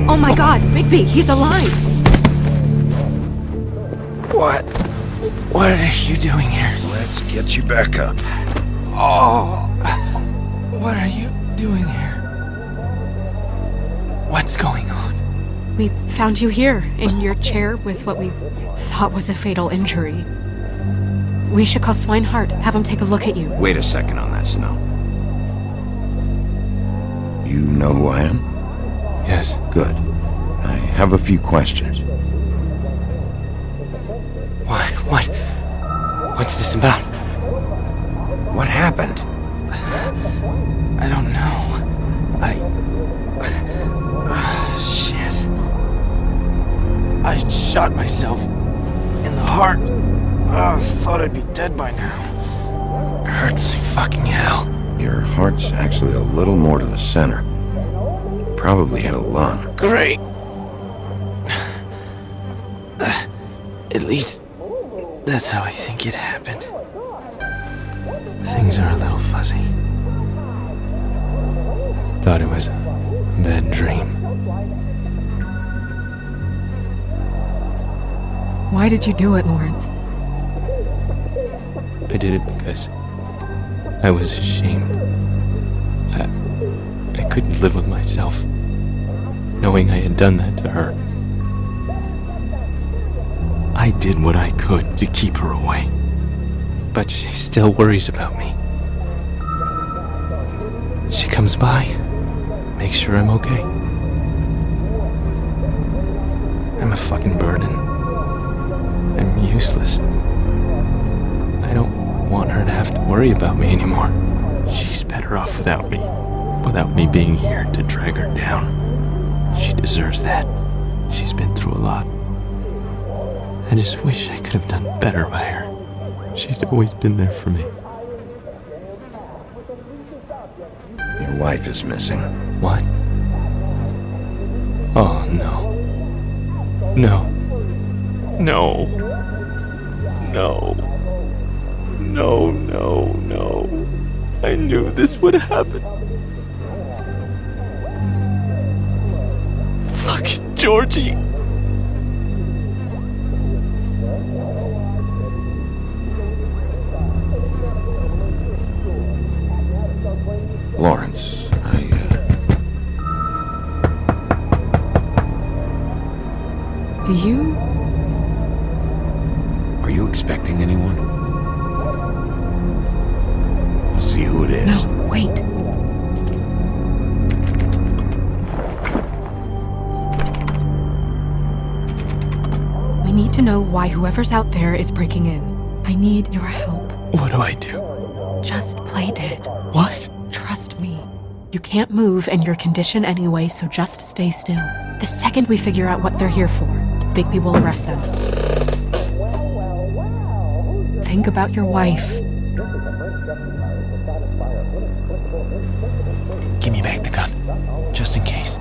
Oh my god, Bigby, he's alive! What? What are you doing here? Let's get you back up. Oh, what are you doing here? What's going on? We found you here, in your chair with what we thought was a fatal injury. We should call Swinehart, have him take a look at you. Wait a second on that, Snow. You know who I am? Yes. Good. I have a few questions. What's this about? What happened? I don't know. Shit. I shot myself in the heart. Thought I'd be dead by now. Hurts like fucking hell. Your heart's actually a little more to the center. Probably hit a lung. Great. At least, that's how I think it happened. Things are a little fuzzy. Thought it was a bad dream. Why did you do it, Lawrence? I did it because I was ashamed. I couldn't live with myself, knowing I had done that to her. I did what I could to keep her away, but she still worries about me. She comes by, makes sure I'm okay. I'm a fucking burden. I'm useless. I don't want her to have to worry about me anymore. She's better off without me being here to drag her down. She deserves that. She's been through a lot. I just wish I could have done better by her. She's always been there for me. Your wife is missing. What? Oh, no. No. No. No. No, no, no. I knew this would happen. Fucking Georgie. Lawrence, Do you? Are you expecting anyone? I'll see who it is. No, wait. We need to know why whoever's out there is breaking in. I need your help. What do I do? Just play dead. What? Trust me. You can't move in your condition anyway, so just stay still. The second we figure out what they're here for, Bigby will arrest them. Think about your wife. Give me back the gun, just in case.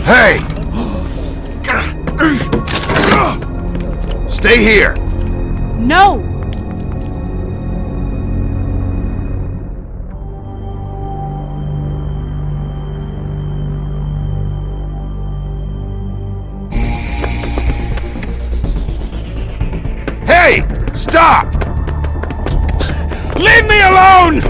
Hey! Stay here! No! Hey! Stop! Leave me alone!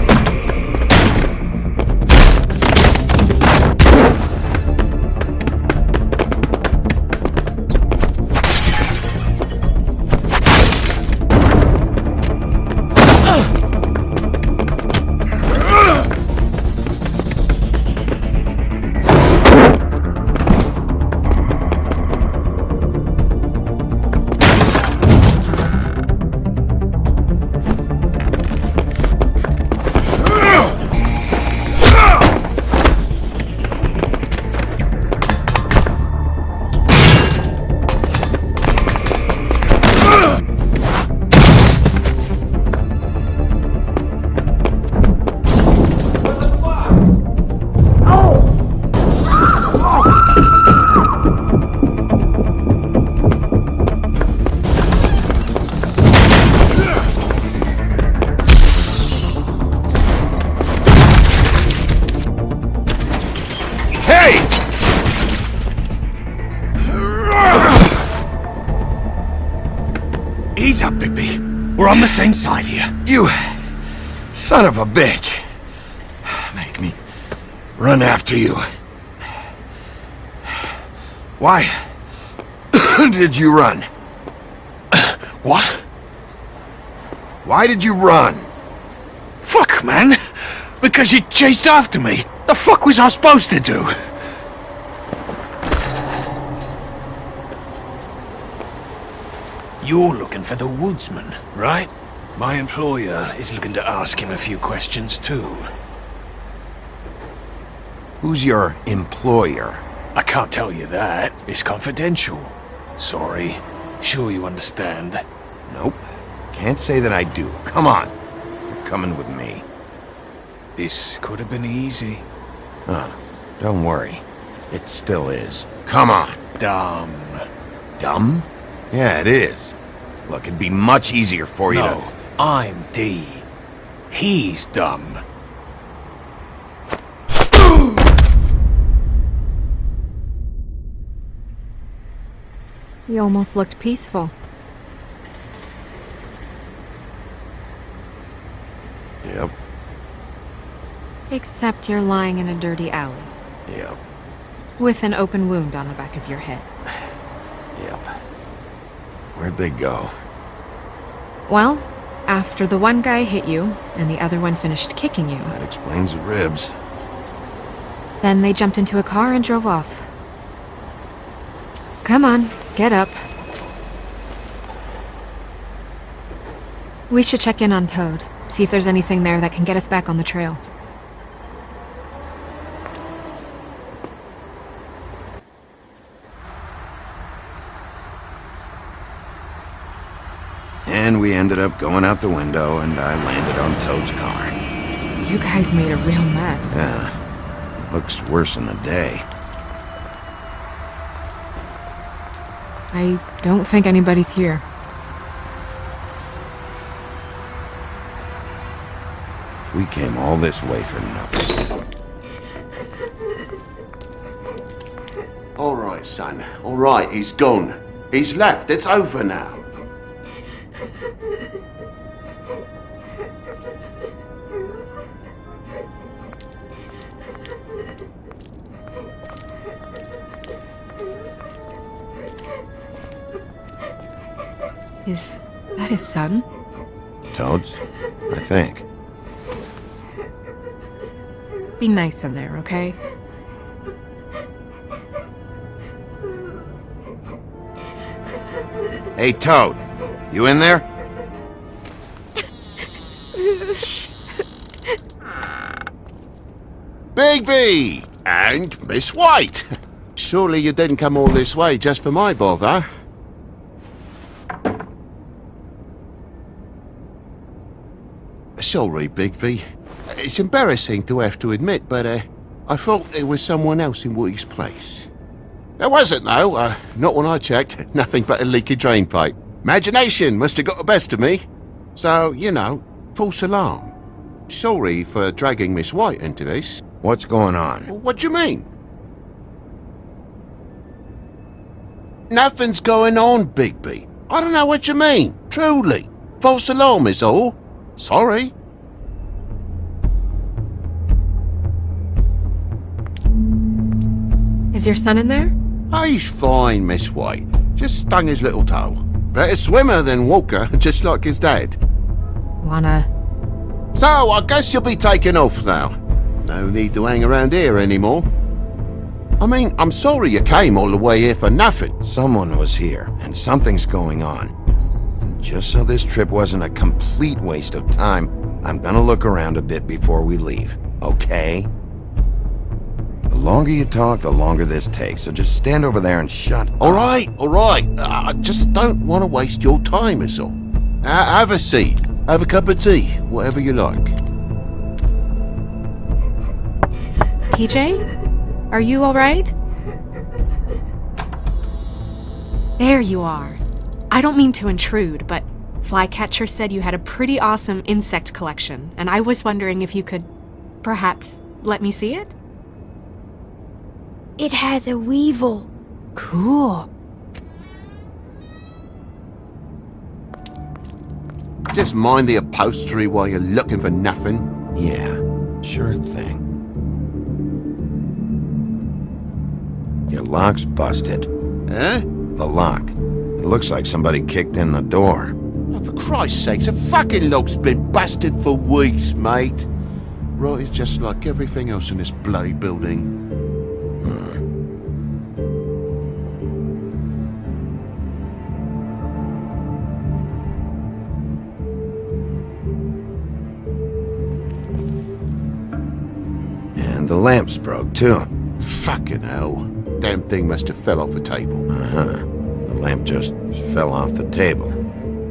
Ease up, Bigby. We're on the same side here. You son of a bitch. Make me run after you. Why did you run? What? Why did you run? Fuck, man. Because you chased after me. The fuck was I supposed to do? You're looking for the woodsman, right? My employer is looking to ask him a few questions too. Who's your employer? I can't tell you that. It's confidential. Sorry. Sure you understand. Nope. Can't say that I do. Come on. You're coming with me. This could have been easy. Don't worry. It still is. Come on. Dumb. Dumb? Yeah, it is. Look, it'd be much easier for you No, I'm D. He's dumb. You almost looked peaceful. Yep. Except you're lying in a dirty alley. Yep. With an open wound on the back of your head. Yep. Where'd they go? Well, after the one guy hit you, and the other one finished kicking you, That explains the ribs. then they jumped into a car and drove off. Come on, get up. We should check in on Toad, see if there's anything there that can get us back on the trail. And we ended up going out the window, and I landed on Toad's car. You guys made a real mess. Yeah. Looks worse in the day. I don't think anybody's here. We came all this way for nothing. All right, son. All right, he's gone. He's left. It's over now. Is that his son? Toad's? I think. Be nice in there, okay? Hey, Toad. You in there? Bigby! And Miss White! Surely you didn't come all this way just for my bother? Sorry, Bigby. It's embarrassing to have to admit, but I thought there was someone else in Woody's place. There wasn't, though. Not when I checked. Nothing but a leaky drain pipe. Imagination must have got the best of me. So, you know, false alarm. Sorry for dragging Miss White into this. What's going on? What do you mean? Nothing's going on, Bigby. I don't know what you mean. Truly. False alarm is all. Sorry. Is your son in there? He's fine, Miss White. Just stung his little toe. Better swimmer than Walker, just like his dad. Wanna... So, I guess you'll be taking off now. No need to hang around here anymore. I mean, I'm sorry you came all the way here for nothing. Someone was here, and something's going on. And just so this trip wasn't a complete waste of time, I'm gonna look around a bit before we leave, okay? The longer you talk, the longer this takes, so just stand over there and shut up. All right. I just don't want to waste your time, is all. Have a seat. Have a cup of tea. Whatever you like. TJ? Are you alright? There you are. I don't mean to intrude, but Flycatcher said you had a pretty awesome insect collection, and I was wondering if you could, perhaps, let me see it? It has a weevil. Cool. Just mind the upholstery while you're looking for nothing. Yeah, sure thing. Your lock's busted. Eh? The lock. It looks like somebody kicked in the door. Oh, for Christ's sakes, the fucking lock's been busted for weeks, mate. Right, it's just like everything else in this bloody building. And the lamp's broke, too. Fucking hell. Damn thing must have fell off a table. Uh-huh. The lamp just fell off the table.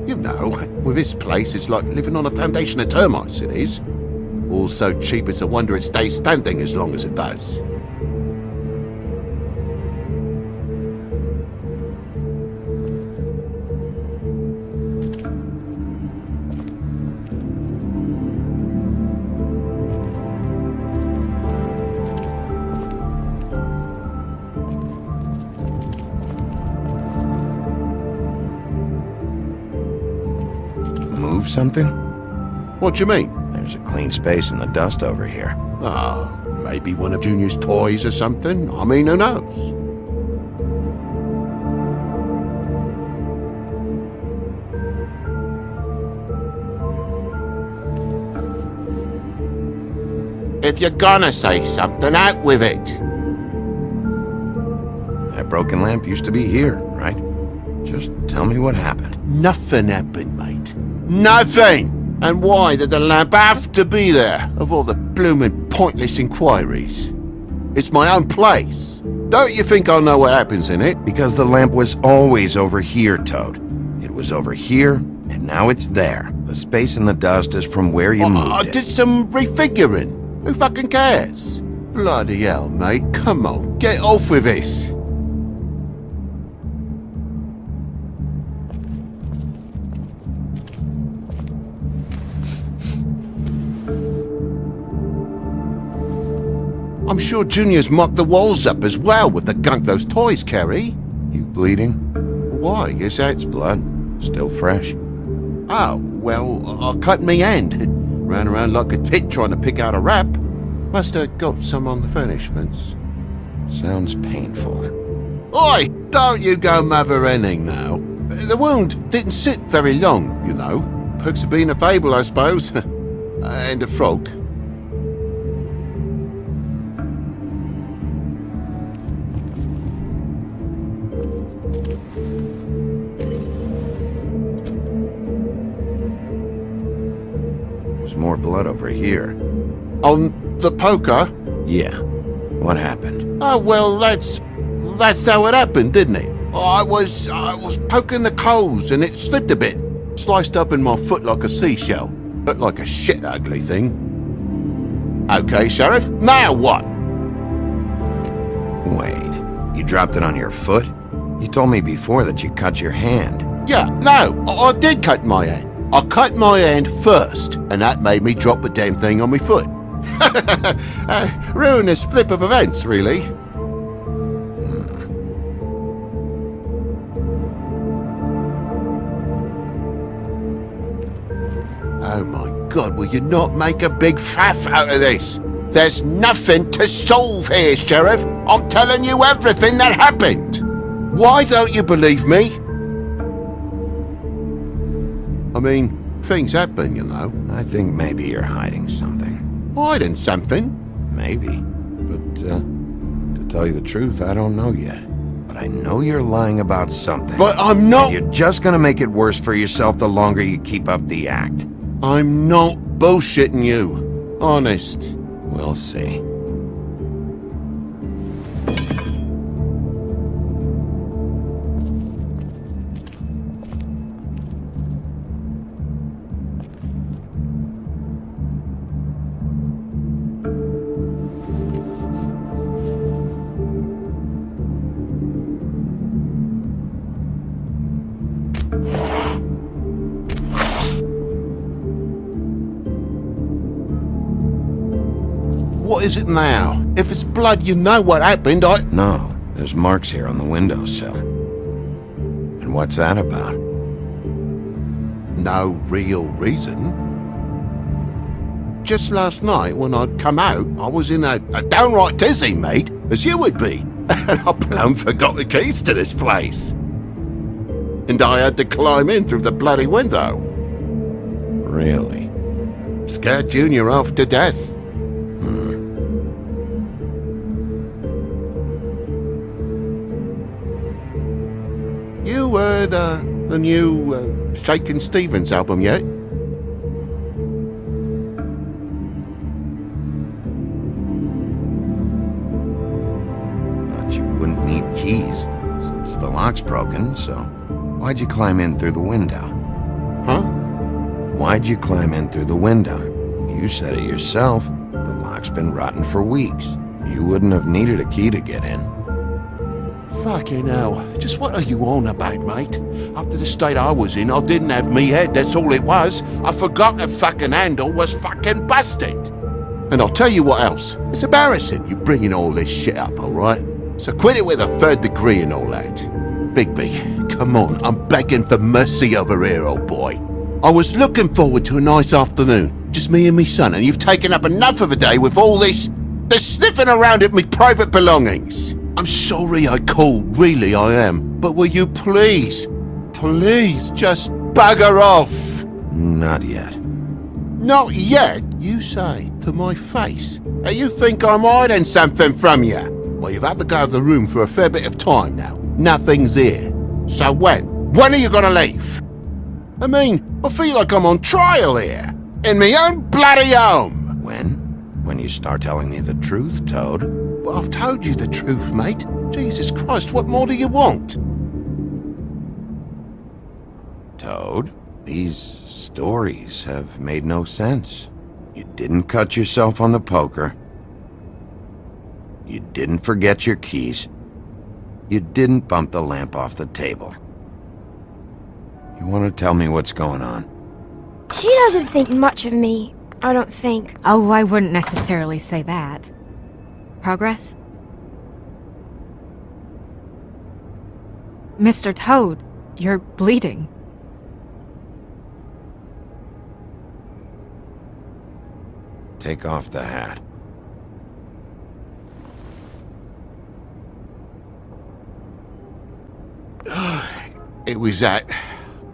You know, with this place, it's like living on a foundation of termites, it is. All so cheap, it's a wonder it stays standing as long as it does. Move something? What do you mean? There's a clean space in the dust over here. Oh, maybe one of Junior's toys or something? I mean, who knows? If you're gonna say something, out with it. That broken lamp used to be here, right? Just tell me what happened. Nothing happened, mate. Nothing! And why did the lamp have to be there, of all the bloomin' pointless inquiries? It's my own place. Don't you think I'll know what happens in it? Because the lamp was always over here, Toad. It was over here, and now it's there. The space in the dust is from where you moved I it. did some refiguring. Who fucking cares? Bloody hell, mate. Come on, get off with this. I'm sure Junior's mocked the walls up as well with the gunk those toys carry. You bleeding? Why? Is that... It's blood. Still fresh. Oh, well, I cut me hand. Ran around like a tit trying to pick out a wrap. Must have got some on the furnishments. Sounds painful. Oi! Don't you go mother-henning now. The wound didn't sit very long, you know. Perks of being a fable, I suppose. And a frog. There's more blood over here. On the poker? Yeah. What happened? Oh, well, that's how it happened, didn't it? I was poking the coals and it slipped a bit. Sliced up in my foot like a seashell. Looked like a shit ugly thing. Okay, Sheriff, now what? Wait, you dropped it on your foot? You told me before that you cut your hand. Yeah, no, I did cut my hand. I cut my hand first, and that made me drop the damn thing on my foot. Ruinous flip of events, really. Oh my God, will you not make a big faff out of this? There's nothing to solve here, Sheriff. I'm telling you everything that happened. Why don't you believe me? I mean, things happen, you know. I think maybe you're hiding something. Hiding something? Maybe. But, to tell you the truth, I don't know yet. But I know you're lying about something. But I'm not... And you're just gonna make it worse for yourself the longer you keep up the act. I'm not bullshitting you. Honest. We'll see. What is it now? If it's blood, you know what happened. No, there's marks here on the windowsill. And what's that about? no real reason. Just last night, when I'd come out, I was in a downright dizzy, mate, as you would be. And I plumb forgot the keys to this place. And I had to climb in through the bloody window. Really? Scared Junior off to death. You heard the new Shakin' Stevens album yet? Thought you wouldn't need keys, since the lock's broken, so why'd you climb in through the window? Huh? Why'd you climb in through the window? You said it yourself. The lock's been rotten for weeks. You wouldn't have needed a key to get in. Fucking hell. Just what are you on about, mate? After the state I was in, I didn't have me head, that's all it was. I forgot the fucking handle was fucking busted. And I'll tell you what else. It's embarrassing you bringing all this shit up, alright? So quit it with a third degree and all that. Bigby, come on, I'm begging for mercy over here, old boy. I was looking forward to a nice afternoon, just me and me son, and you've taken up enough of a day with all this sniffing around at me private belongings. I'm sorry I called, really I am, but will you please just bugger off? Not yet. Not yet, you say, to my face. You think I'm hiding something from you? Well, you've had to go out of the room for a fair bit of time now. Nothing's here. So when? When are you gonna leave? I mean, I feel like I'm on trial here. In my own bloody home. When? When you start telling me the truth, Toad. Well, I've told you the truth, mate. Jesus Christ, what more do you want? Toad, these stories have made no sense. You didn't cut yourself on the poker. You didn't forget your keys. You didn't bump the lamp off the table. You want to tell me what's going on? She doesn't think much of me, I don't think. Oh, I wouldn't necessarily say that. Progress? Mr. Toad, you're bleeding. Take off the hat. It was that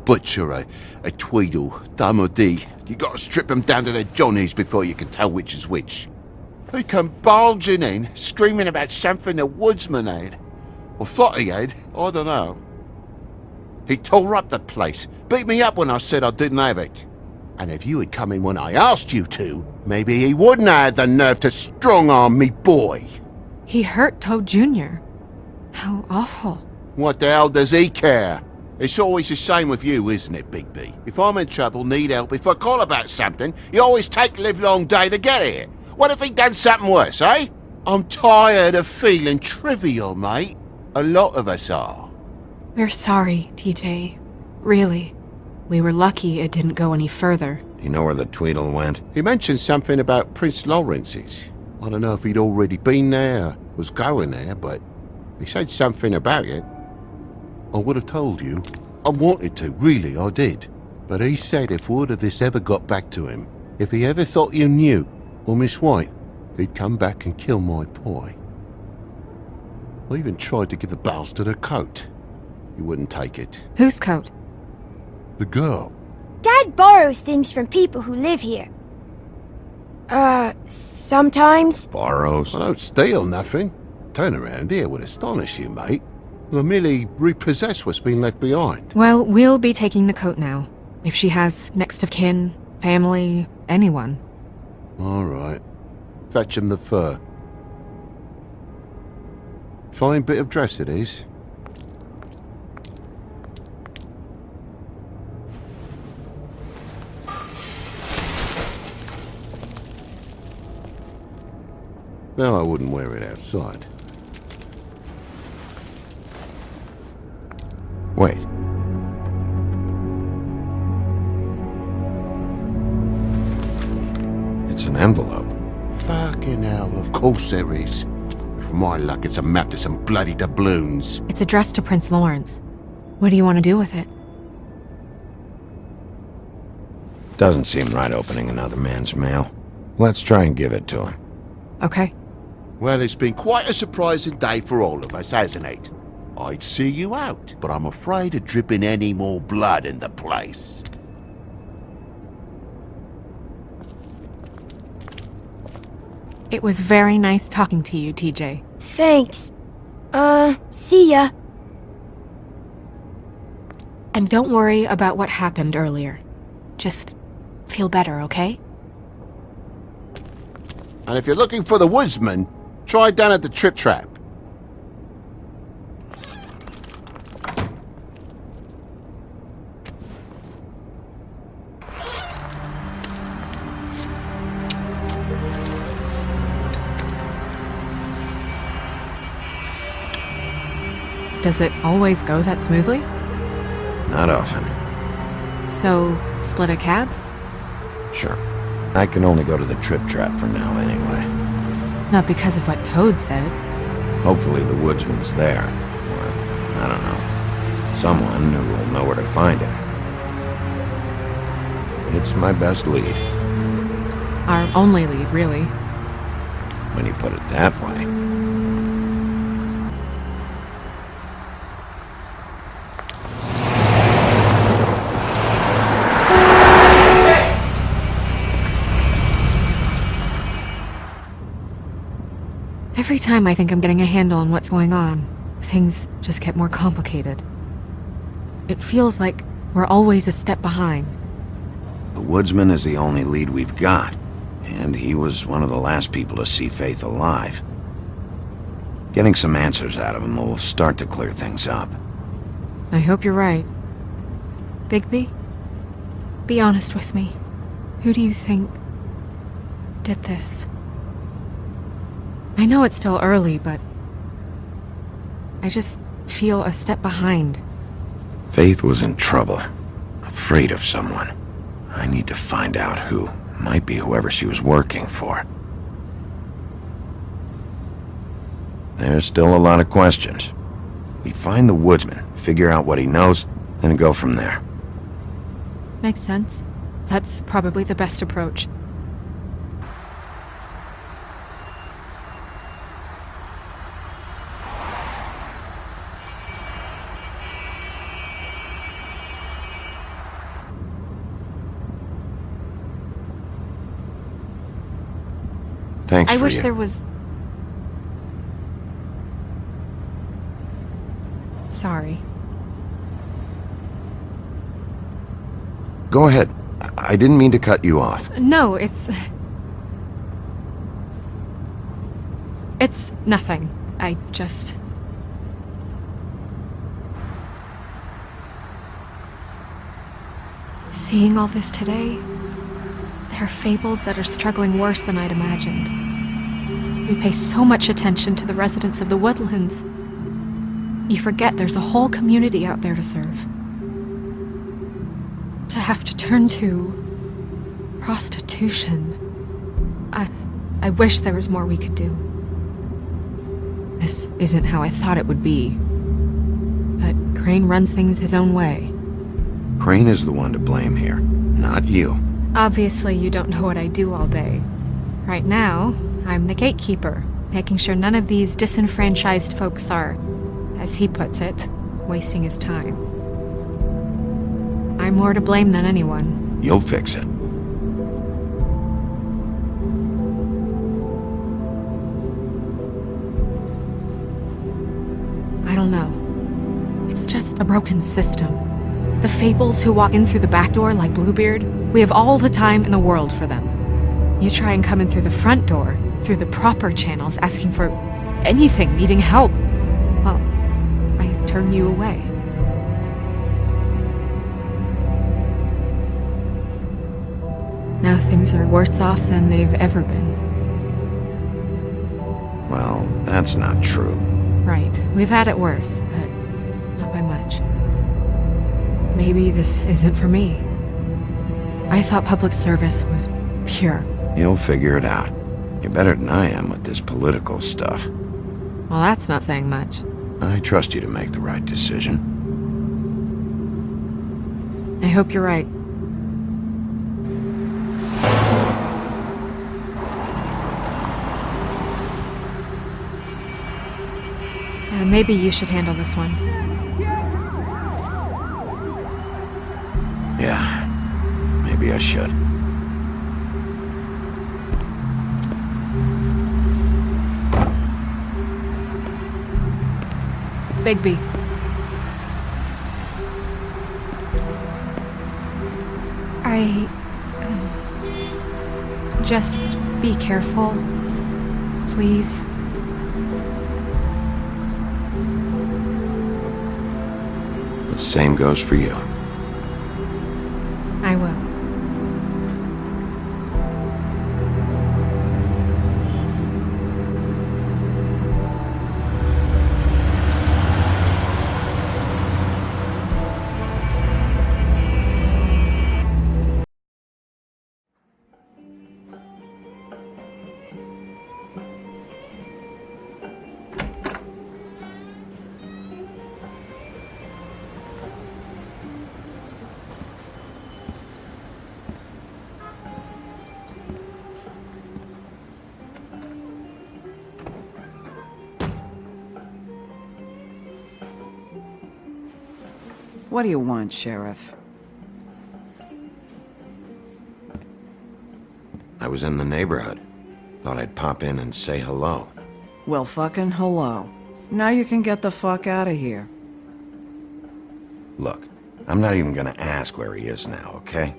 butcher, a Tweedle, Dumody. You gotta strip them down to their johnnies before you can tell which is which. He come bulging in, screaming about something the woodsman had. Or thought he had, I don't know. He tore up the place, beat me up when I said I didn't have it. And if you had come in when I asked you to, maybe he wouldn't have had the nerve to strong-arm me boy. He hurt Toad Jr. How awful. What the hell does he care? It's always the same with you, isn't it, Bigby? If I'm in trouble, need help, if I call about something, you always take a livelong day to get here. What if he'd done something worse, eh? I'm tired of feeling trivial, mate. A lot of us are. We're sorry, TJ. Really. We were lucky it didn't go any further. Do you know where the Tweedle went? He mentioned something about Prince Lawrence's. I don't know if he'd already been there, was going there, but he said something about it. I would have told you. I wanted to, really, I did. But he said if word of this ever got back to him, if he ever thought you knew, or Miss White, he'd come back and kill my boy. I even tried to give the bastard a coat. He wouldn't take it. Whose coat? The girl. Dad borrows things from people who live here. Sometimes. Borrows? I don't steal nothing. Turn around here would astonish you, mate. I merely repossess what's been left behind. Well, we'll be taking the coat now. If she has next of kin, family, anyone. All right. Fetch him the fur. Fine bit of dress it is. No, I wouldn't wear it outside. Wait. It's an envelope. Fucking hell, of course there is. For my luck, it's a map to some bloody doubloons. It's addressed to Prince Lawrence. What do you want to do with it? Doesn't seem right opening another man's mail. Let's try and give it to him. Okay. Well, it's been quite a surprising day for all of us, hasn't it? I'd see you out, but I'm afraid of dripping any more blood in the place. It was very nice talking to you, TJ. Thanks. See ya. And don't worry about what happened earlier. Just feel better, okay? And if you're looking for the woodsman, try down at the Trip Trap. Does it always go that smoothly? Not often. So, split a cab? Sure. I can only go to the Trip Trap for now anyway. Not because of what Toad said. Hopefully the woodsman's there. Or, I don't know. Someone who will know where to find him. It's my best lead. Our only lead, really. When you put it that way. Every time I think I'm getting a handle on what's going on, things just get more complicated. It feels like we're always a step behind. The woodsman is the only lead we've got, and he was one of the last people to see Faith alive. Getting some answers out of him will start to clear things up. I hope you're right. Bigby? Be honest with me. Who do you think did this? I know it's still early, but I just feel a step behind. Faith was in trouble, afraid of someone. I need to find out who. Might be whoever she was working for. There's still a lot of questions. We find the woodsman, figure out what he knows, and go from there. Makes sense. That's probably the best approach. Thanks I for wish you. there was... Sorry. Go ahead. I didn't mean to cut you off. No, it's nothing. I just... Seeing all this today, there are fables that are struggling worse than I'd imagined. We pay so much attention to the residents of the woodlands. You forget there's a whole community out there to serve. To have to turn to prostitution. I wish there was more we could do. This isn't how I thought it would be. But Crane runs things his own way. Crane is the one to blame here, not you. Obviously, you don't know what I do all day. Right now, I'm the gatekeeper, making sure none of these disenfranchised folks are, as he puts it, wasting his time. I'm more to blame than anyone. You'll fix it. I don't know. It's just a broken system. The fables who walk in through the back door like Bluebeard, we have all the time in the world for them. You try and come in through the front door, through the proper channels, asking for anything, needing help. Well, I turn you away. Now things are worse off than they've ever been. Well, that's not true. Right. We've had it worse, but not by much. Maybe this isn't for me. I thought public service was pure. You'll figure it out. You're better than I am with this political stuff. Well, that's not saying much. I trust you to make the right decision. I hope you're right. Maybe you should handle this one. Yeah, maybe I should. Bigby. Just be careful, please. The same goes for you. I will. What do you want, Sheriff? I was in the neighborhood. Thought I'd pop in and say hello. Well, fucking hello. Now you can get the fuck out of here. Look, I'm not even gonna ask where he is now, okay?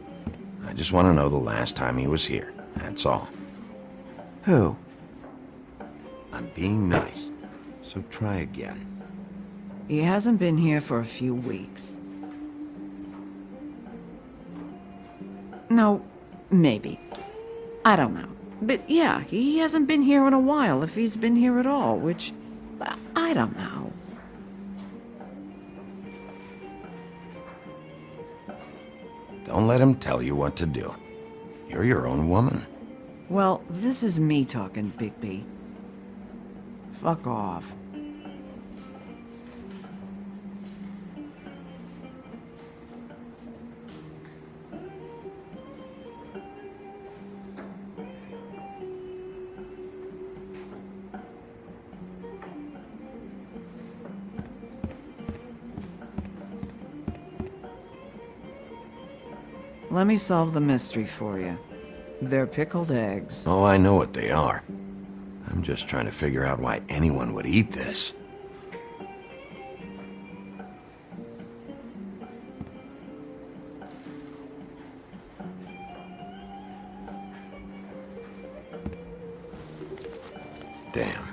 I just want to know the last time he was here. That's all. Who? I'm being nice, so try again. He hasn't been here for a few weeks. No, maybe. I don't know. But yeah, he hasn't been here in a while, if he's been here at all, which... I don't know. Don't let him tell you what to do. You're your own woman. Well, this is me talking, Bigby. Fuck off. Let me solve the mystery for you. They're pickled eggs. Oh, I know what they are. I'm just trying to figure out why anyone would eat this. Damn.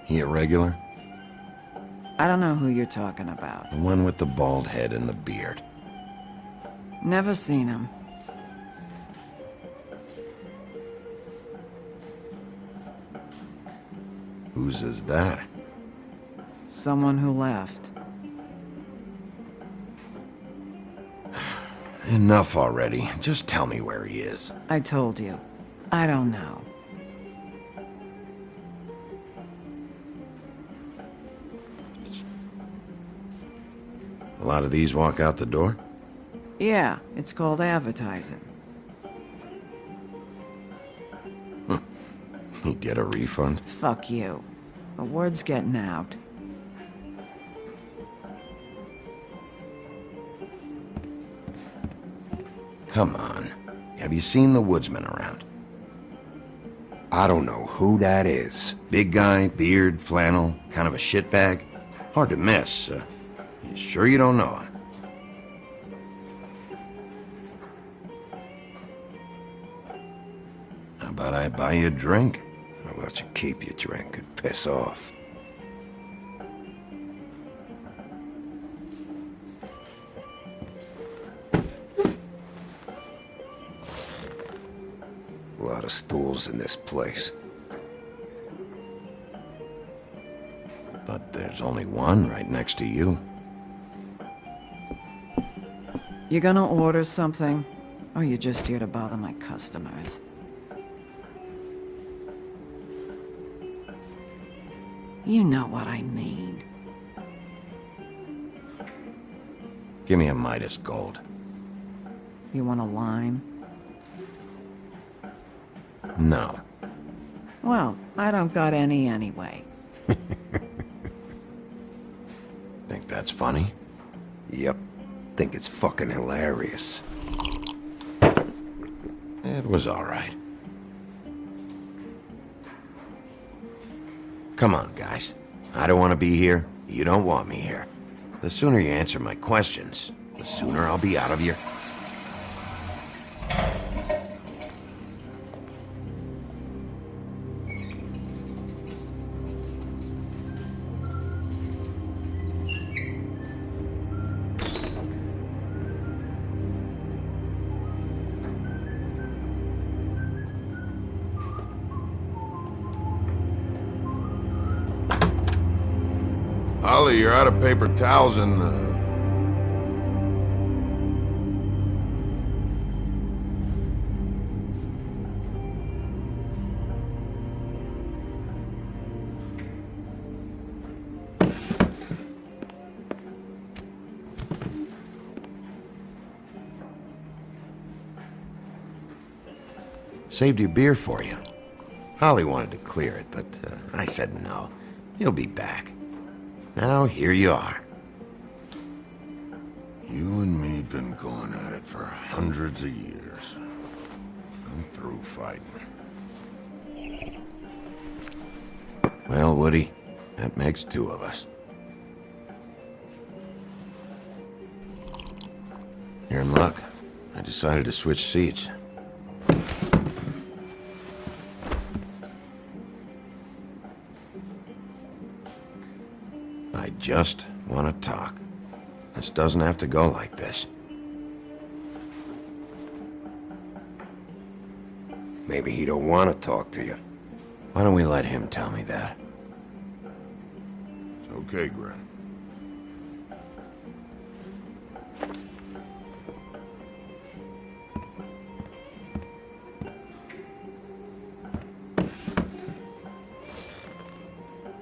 He a regular? I don't know who you're talking about. The one with the bald head and the beard. Never seen him. Whose is that? Someone who left. Enough already. Just tell me where he is. I told you. I don't know. A lot of these walk out the door? Yeah, it's called advertising. You get a refund? Fuck you. The word's getting out. Come on. Have you seen the woodsman around? I don't know who that is. Big guy, beard, flannel, kind of a shitbag. Hard to miss. You sure you don't know him? How about I buy you a drink? How about you keep your drink and piss off? A lot of stools in this place. But there's only one right next to you. You gonna order something? Or you just here to bother my customers? You know what I mean. Give me a Midas gold. You want a lime? No. Well, I don't got any anyway. Think that's funny? Yep. Think it's fucking hilarious. It was alright. Come on, guys. I don't want to be here. You don't want me here. The sooner you answer my questions, the sooner I'll be out of your... Holly, you're out of paper towels and, Saved your beer for you. Holly wanted to clear it, but I said no. He'll be back. Now here you are. you and me been going at it for hundreds of years. I'm through fighting. Well, Woody, that makes two of us. You're in luck. I decided to switch seats. I just want to talk. This doesn't have to go like this. Maybe he don't want to talk to you. Why don't we let him tell me that? It's okay, Gren.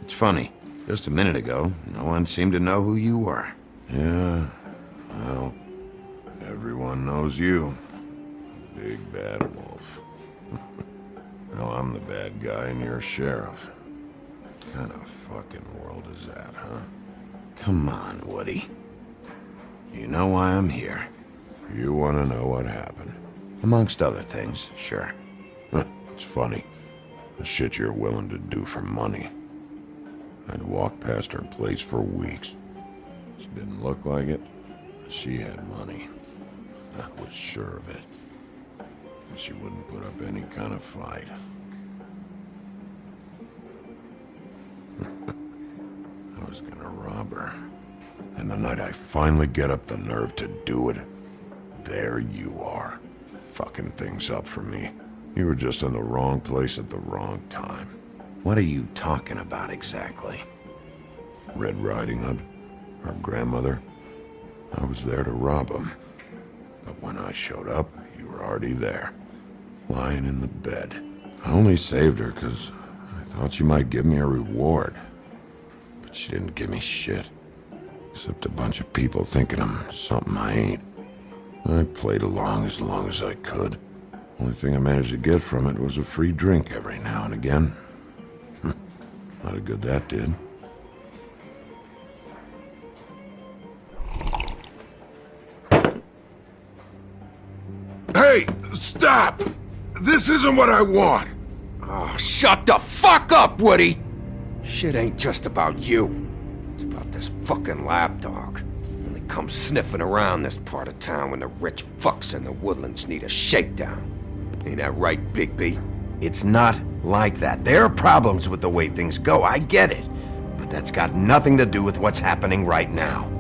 It's funny. Just a minute ago, no one seemed to know who you were. Yeah, well, everyone knows you. Big bad wolf. Now I'm the bad guy and you're sheriff. What kind of fucking world is that, huh? Come on, Woody. You know why I'm here. You want to know what happened? Amongst other things, sure. It's funny. The shit you're willing to do for money. I'd walk past her place for weeks. She didn't look like it, but she had money. I was sure of it. And she wouldn't put up any kind of fight. I was gonna rob her. And the night I finally get up the nerve to do it, there you are, fucking things up for me. You were just in the wrong place at the wrong time. What are you talking about exactly? Red Riding Hood, our grandmother. I was there to rob him. But when I showed up, you were already there, lying in the bed. I only saved her because I thought she might give me a reward. But she didn't give me shit. Except a bunch of people thinking I'm something I ain't. I played along as I could. Only thing I managed to get from it was a free drink every now and again. Not a good that did. Hey, stop! This isn't what I want! Oh, shut the fuck up, Woody! Shit ain't just about you. It's about this fucking lapdog. Only comes sniffing around this part of town when the rich fucks in the woodlands need a shakedown. Ain't that right, Bigby? It's not like that. There are problems with the way things go, I get it. But that's got nothing to do with what's happening right now.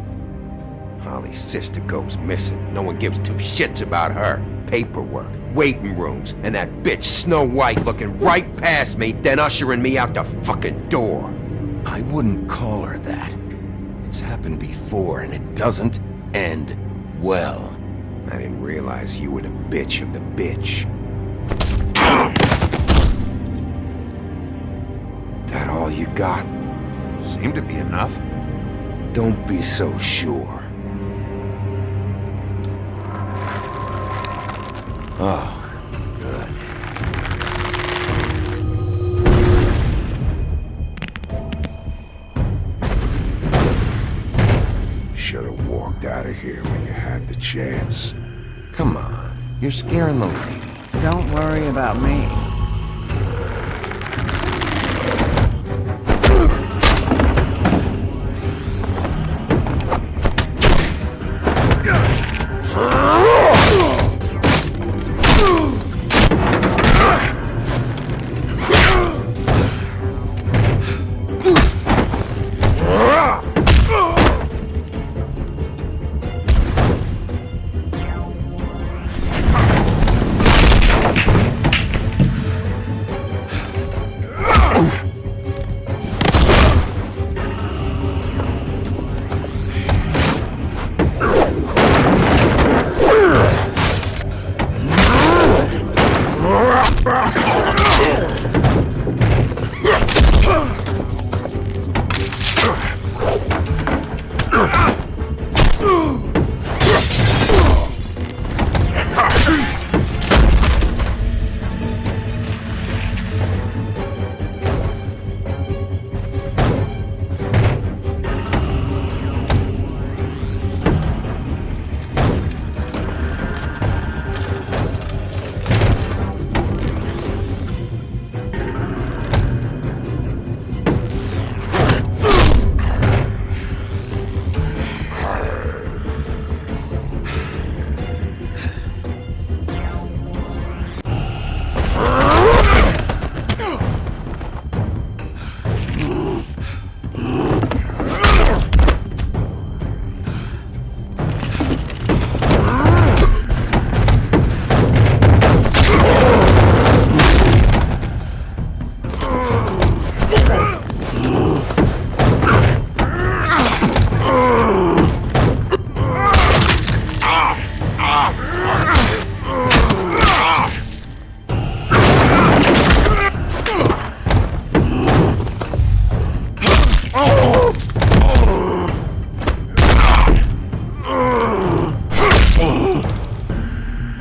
Holly's sister goes missing. No one gives two shits about her. Paperwork, waiting rooms, and that bitch Snow White looking right past me, then ushering me out the fucking door. I wouldn't call her that. It's happened before, and it doesn't end well. I didn't realize you were the bitch of the bitch. That all you got? Seemed to be enough. Don't be so sure. Oh, good. Should have walked out of here when you had the chance. Come on, you're scaring the lady. Don't worry about me.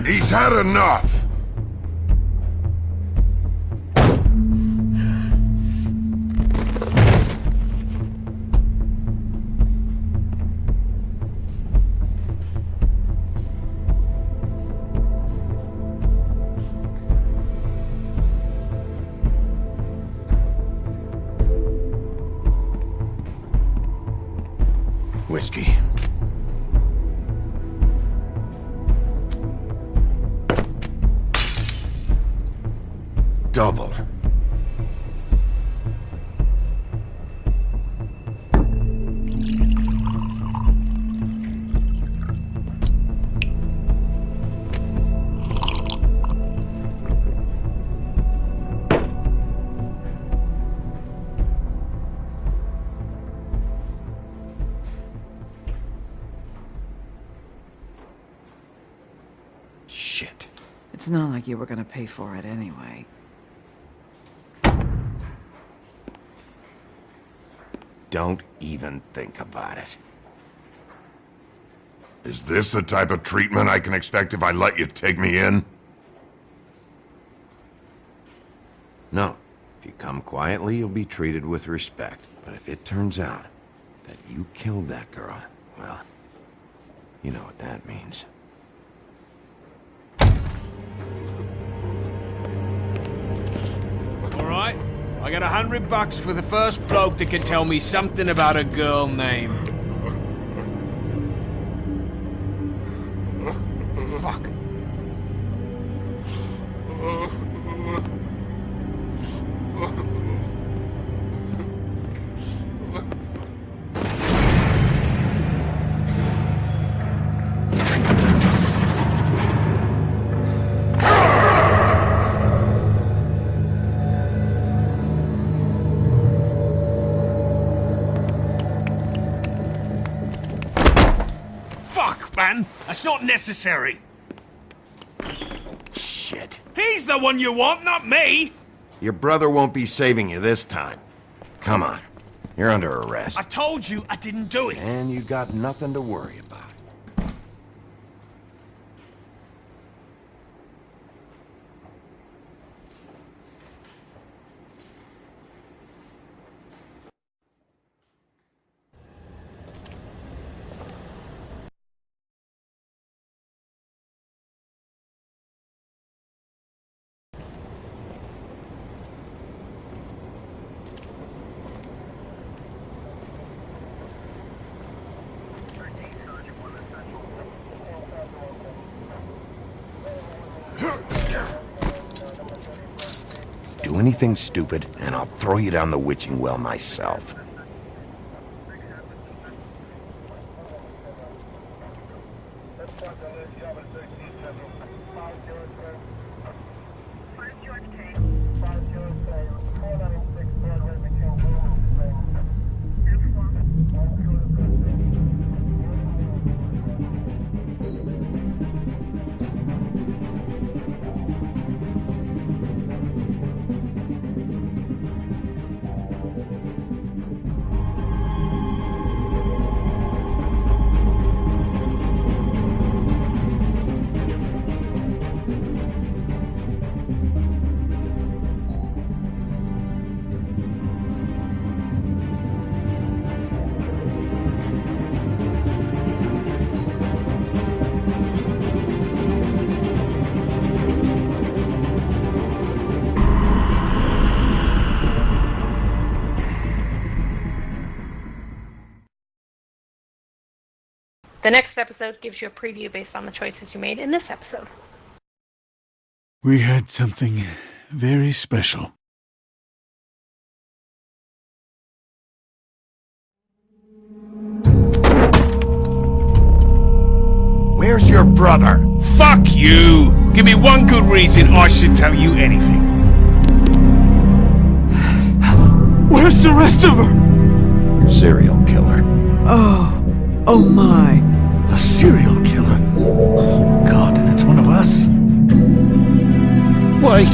He's had enough! Whiskey. Double. Shit. It's not like you were gonna pay for it anyway. Don't even think about it. Is this the type of treatment I can expect if I let you take me in? No. If you come quietly, you'll be treated with respect. But if it turns out that you killed that girl, well, you know what that means. Alright, I got $100 for the first bloke that can tell me something about a girl named... Fuck. Fuck, man! That's not necessary! Shit. He's the one you want, not me! Your brother won't be saving you this time. Come on. You're under arrest. I told you I didn't do it. And you got nothing to worry about. Do anything stupid, and I'll throw you down the witching well myself. The next episode gives you a preview based on the choices you made in this episode. We had something very special. Where's your brother? Fuck you! Give me one good reason I should tell you anything. Where's the rest of her? Serial killer. Oh my. A serial killer? Oh God, and it's one of us? Wait,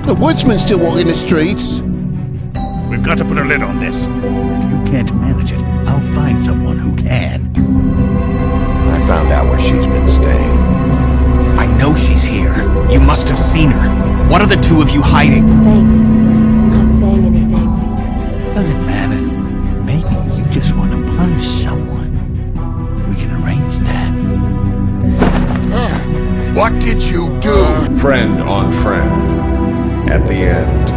the woodsman's still walking the streets. We've got to put a lid on this. If you can't manage it, I'll find someone who can. I found out where she's been staying. I know she's here. You must have seen her. What are the two of you hiding? Thanks for not saying anything. Doesn't matter. Maybe you just want to punish someone. We can arrange that. What did you do? Friend on friend. At the end.